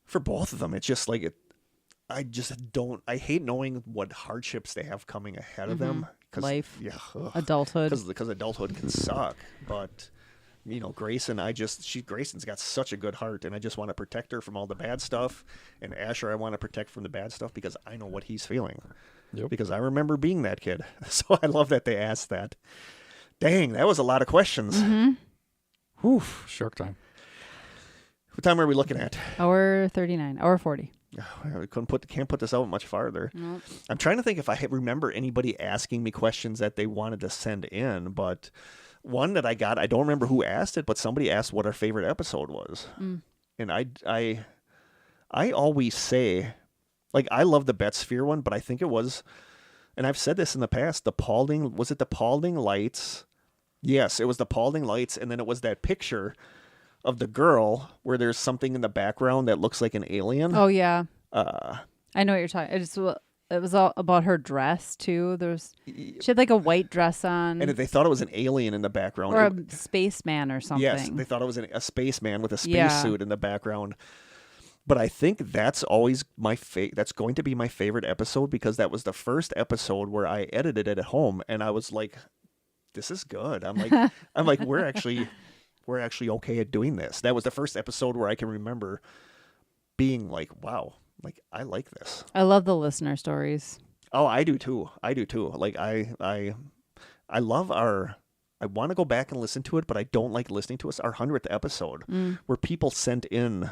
for both of them. It's just like it. I just don't. I hate knowing what hardships they have coming ahead of them. Life, adulthood, because adulthood can suck. But you know, Grayson's got such a good heart, and I just want to protect her from all the bad stuff. And Asher, I want to protect from the bad stuff because I know what he's feeling. Yep. Because I remember being that kid. So I love that they asked that. Dang, that was a lot of questions. Whew. Shark time. What time are we looking at? Hour 39, hour 40. We can't put this out much farther. Nope. I'm trying to think if I remember anybody asking me questions that they wanted to send in, but one that I got, I don't remember who asked it, but somebody asked what our favorite episode was. And I always say, like, I love the Betsphere one, but I think it was, and I've said this in the past, was it the Paulding Lights? Yes, it was the Paulding Lights, and then it was that picture of the girl where there's something in the background that looks like an alien. Oh yeah. I know what you're talking. It was all about her dress too. She had like a white dress on, and they thought it was an alien in the background, or a spaceman or something. Yes, they thought it was a spaceman with a spacesuit in the background. But I think that's always that's going to be my favorite episode because that was the first episode where I edited it at home, and I was like, "This is good." I'm like, we're actually okay at doing this. That was the first episode where I can remember being like, wow, like I like this. I love the listener stories. Oh, I do too. Like I love our I want to go back and listen to it, but I don't like listening to us. Our 100th episode, where people sent in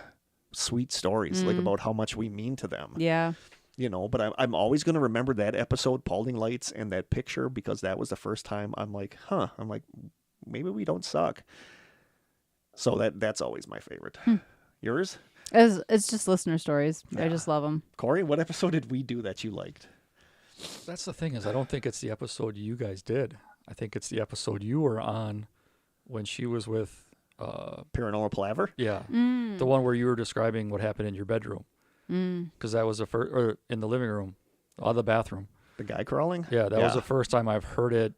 sweet stories like about how much we mean to them. Yeah. You know, but I'm always going to remember that episode, Paulding Lights, and that picture, because that was the first time I'm like, maybe we don't suck. So that's always my favorite. Yours? It's just listener stories. Yeah. I just love them. Corey, what episode did we do that you liked? That's the thing is, I don't think it's the episode you guys did. I think it's the episode you were on when she was with, Paranormal Palaver? yeah, the one where you were describing what happened in your bedroom. Because that was the first, or in the living room, or the bathroom. The guy crawling? Yeah, that was the first time I've heard it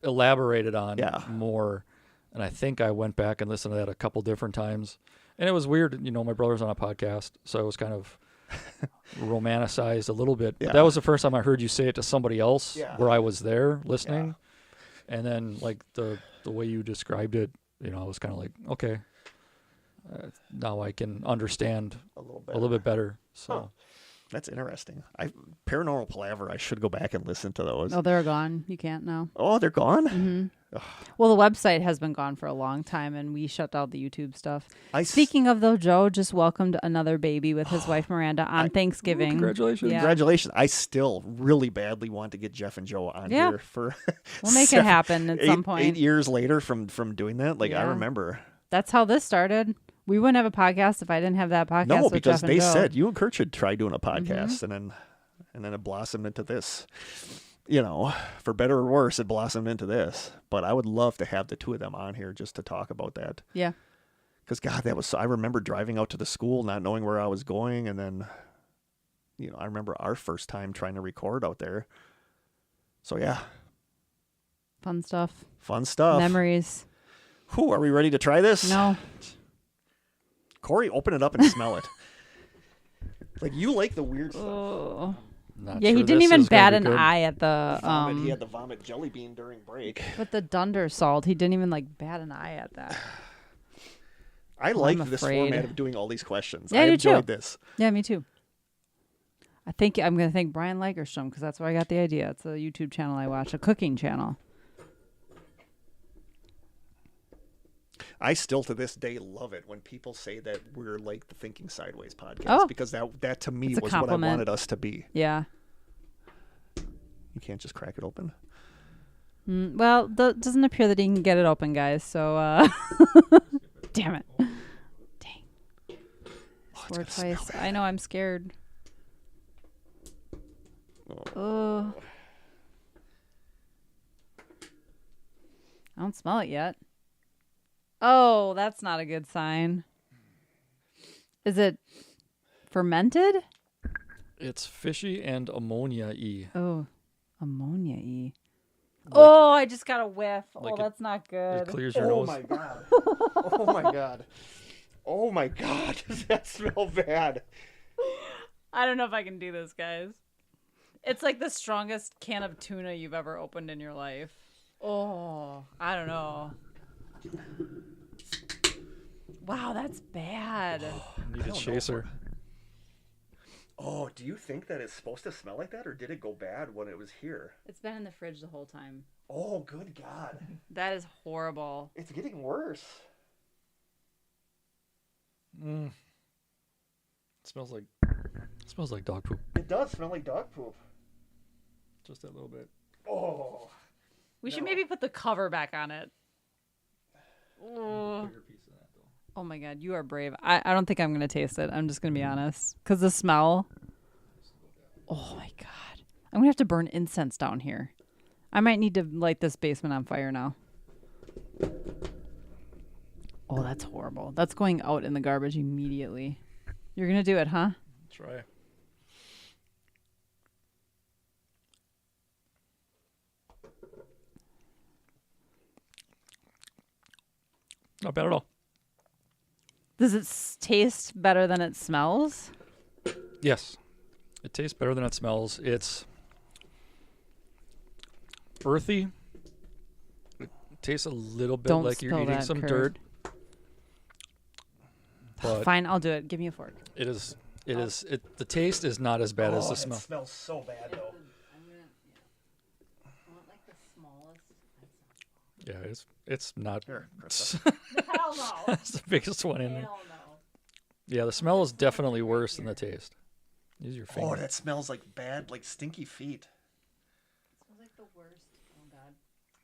elaborated on more. And I think I went back and listened to that a couple different times. And it was weird, you know, my brother's on a podcast, so it was kind of romanticized a little bit. Yeah. But that was the first time I heard you say it to somebody else where I was there listening. Yeah. And then, like, the way you described it, you know, I was kind of like, okay, now I can understand a little bit better. So that's interesting. Paranormal Palaver, I should go back and listen to those. Oh, they're gone. You can't now. Oh, they're gone? Well, the website has been gone for a long time, and we shut down the YouTube stuff. Speaking of, though, Joe just welcomed another baby with his wife Miranda on Thanksgiving. Congratulations. Yeah. Congratulations. I still really badly want to get Jeff and Joe on here for We'll make it happen at some point. 8 years later from doing that. Like, I Yeah. remember. That's how this started. We wouldn't have a podcast if I didn't have that podcast. No, with because Jeff and they Joe. said you and Kurt should try doing a podcast, and then it blossomed into this. You know, for better or worse, it blossomed into this. But I would love to have the two of them on here just to talk about that. Yeah. Because, God, I remember driving out to the school, not knowing where I was going. And then, you know, I remember our first time trying to record out there. So, yeah. Fun stuff. Fun stuff. Memories. Whew, are we ready to try this? No. Corey, open it up and smell it. Like, you like the weird stuff. Oh. Not Yeah, he sure didn't this even is gonna bat be an good. eye at the He had the vomit jelly bean during break. But the dunder salt, he didn't even like bat an eye at that. I like I'm this afraid. format of doing all these questions. Yeah, I I do enjoyed too. this. Yeah, me too. I think I'm gonna thank Brian Lagerstrom because that's where I got the idea. It's a YouTube channel I watch, a cooking channel. I still to this day love it when people say that we're like the Thinking Sideways podcast because that to me It's a was what I compliment. wanted us to be. Yeah. You can't just crack it open. Well, it doesn't appear that he can get it open, guys. So, damn it. Dang. Swore twice. I know. I'm scared. Oh. I don't smell it yet. Oh, that's not a good sign. Is it fermented? It's fishy and ammonia-y. Oh, ammonia-y. Oh, I just got a whiff. Like that's not good. It clears your Oh nose. my god. Oh my god. Oh my god. Does that smell bad? I don't know if I can do this, guys. It's like the strongest can of tuna you've ever opened in your life. Oh, I don't know. Wow, that's bad. Need a chaser. Oh, do you think that it's supposed to smell like that, or did it go bad when it was here? It's been in the fridge the whole time. Oh, good God. That is horrible. It's getting worse. It smells like dog poop. It does smell like dog poop. Just a little bit. Oh. We should maybe put the cover back on it. Oh. Bigger piece of that, though. Oh my God, you are brave. I don't think I'm going to taste it. I'm just going to be honest. Because the smell. Oh my God. I'm going to have to burn incense down here. I might need to light this basement on fire now. Oh, that's horrible. That's going out in the garbage immediately. You're going to do it, huh? Try. Not bad at all. Does it taste better than it smells? Yes. It tastes better than it smells. It's earthy. It tastes a little bit Don't like you're spill eating that, some Kurt. dirt. But Fine, I'll do it. Give me a fork. the taste is not as bad as the smell. It smells so bad, though. Yeah, it's not. Here, Krista. Hell no. That's the biggest one in there. Hell no. Yeah, the smell is definitely worse than the taste. Use your finger. Oh, that smells like bad, like stinky feet. It smells like the worst. Oh God.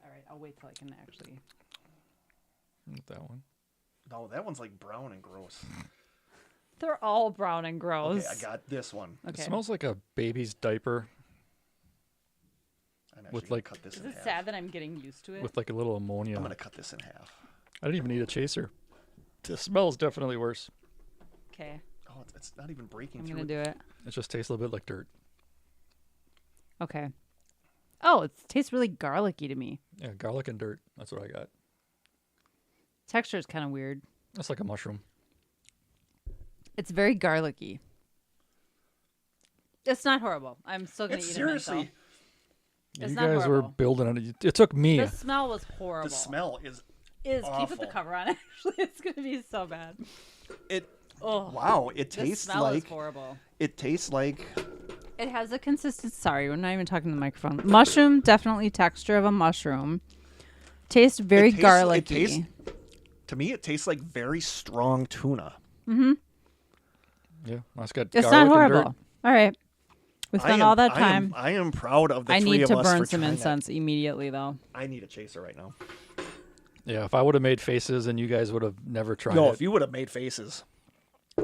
All right, I'll wait till I can actually. That one. No, that one's like brown and gross. They're all brown and gross. Okay, I got this one. It smells like a baby's diaper I'm with, actually like- gonna cut this Is in it half. sad that I'm getting used to it? with like a little ammonia. I'm gonna cut this in half. I didn't even need a chaser. The smell is definitely worse. Okay, Oh, it's not even breaking I'm through. gonna do it. It just tastes a little bit like dirt. Okay. Oh, it tastes really garlicky to me. Yeah, garlic and dirt. That's what I got. Texture is kind of weird. That's like a mushroom. It's very garlicky. It's not horrible. I'm still gonna It's eat seriously. it. It's you not guys were horrible. building it. It took me. The smell was horrible. The smell is Can you put the awful. cover on? Actually, it's gonna be so bad. it. Oh, Wow, it the tastes smell is like horrible. it tastes like It has a consistent. Sorry, we're not even talking to the microphone. Mushroom, definitely texture of a mushroom. Tastes very garlicky. To me, it tastes like very strong tuna. Yeah, it's got It's garlic not and horrible. dirt. All right, we spent all that time. I am proud of the I three need of to us burn for some trying incense immediately, though. That. I need a chaser right now. Yeah, if I would have made faces and you guys would have never tried No, it. if you would have made faces,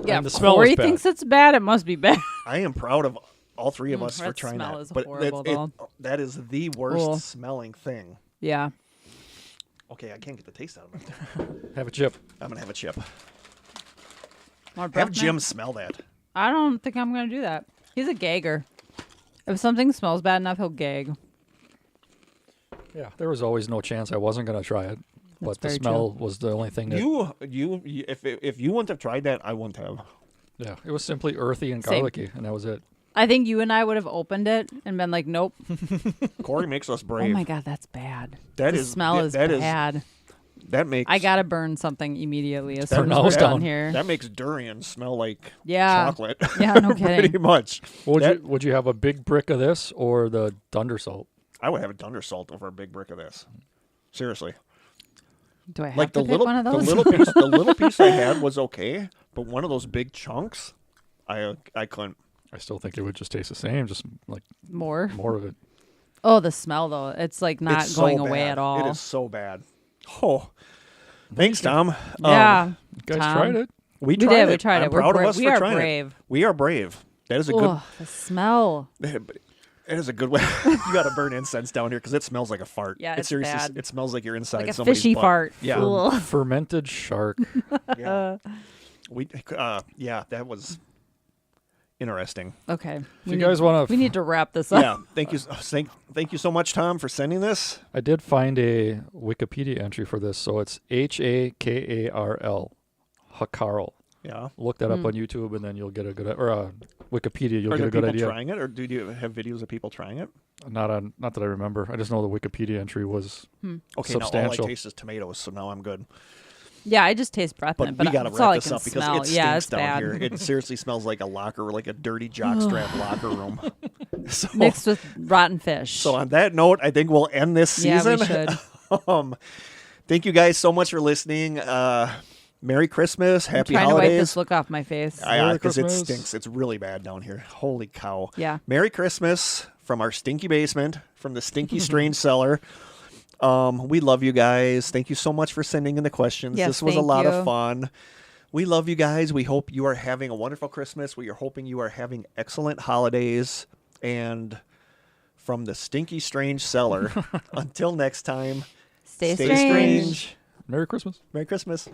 Yeah, And the if smell was Corey bad. thinks it's bad. It must be bad. I am proud of all three of us for that trying smell that. is But horrible, though. that is the worst Ugh. smelling thing. Yeah. Okay, I can't get the taste out of it. Have a chip. I'm gonna have a chip. More Have breath Jim mint? smell that. I don't think I'm gonna do that. He's a gagger. If something smells bad enough, he'll gag. Yeah, there was always no chance I wasn't going to try it. But the very smell was the only thing that... You if you wouldn't have tried that, I wouldn't have. Yeah, it was simply earthy and Same. garlicky, and that was it. I think you and I would have opened it and been like, "Nope." Corey makes us Oh brave. my God, that's bad. That the is- smell is that is- bad. That makes I gotta burn something immediately as Turn soon as those we're done down. here. that makes durian smell like Yeah. chocolate. Yeah, no Pretty kidding. much. Would you have a big brick of this or the Thunder Salt? I would have a Thunder Salt over a big brick of this. Seriously. Do I have Like to the pick little one of those? the little piece I had was okay, but one of those big chunks, I couldn't. I still think it would just taste the same, just like More. more of it. Oh, the smell though. It's like not It's going so away bad. at all. It is so bad. Oh, thanks, Tom. Yeah. You guys Tom. tried it? We We tried did. it. We tried I'm it. We're proud of bra- us we for are trying brave. it. We are brave. That is a Oh, the smell. good. It is a good way. You got to burn incense down here because it smells like a fart. Yeah, it it's seriously. bad. It smells like you're inside Like a somebody's fishy butt. fart. Yeah. Ugh. Fermented shark. Yeah. Yeah, that was interesting. Okay. If you guys want We to... need to wrap this up. Yeah. Thank you so much, Tom, for sending this. I did find a Wikipedia entry for this, so it's Hakarl. Hakarl. Yeah. Look that up on YouTube, and then you'll get a good... Or Wikipedia, you'll Are get there a good people idea. trying it, or do you have videos of people trying it? Not that I remember. I just know the Wikipedia entry was Okay, now all I substantial. taste is tomatoes, so now I'm good. Yeah, I just taste breath But mint, we but got to that's all wrap I this can up because smell. it stinks Yeah, it's down bad. here. It seriously smells like a locker, like a dirty jockstrap locker room. So, Mixed with rotten fish. so on that note, I think we'll end this season. Yeah, we should. Thank you guys so much for listening. Merry Christmas, Happy Trying to wipe Holidays. this look off my face. Merry Because it Christmas. stinks. It's really bad down here. Holy cow. Yeah. Merry Christmas from our stinky basement, from the stinky strange cellar. We love you guys. Thank you so much for sending in the questions. Yes, This was a thank lot you. of fun. We love you guys. We hope you are having a wonderful Christmas. We are hoping you are having excellent holidays. And from the stinky strange cellar, until next time, Stay stay strange. strange. Merry Christmas. Merry Christmas.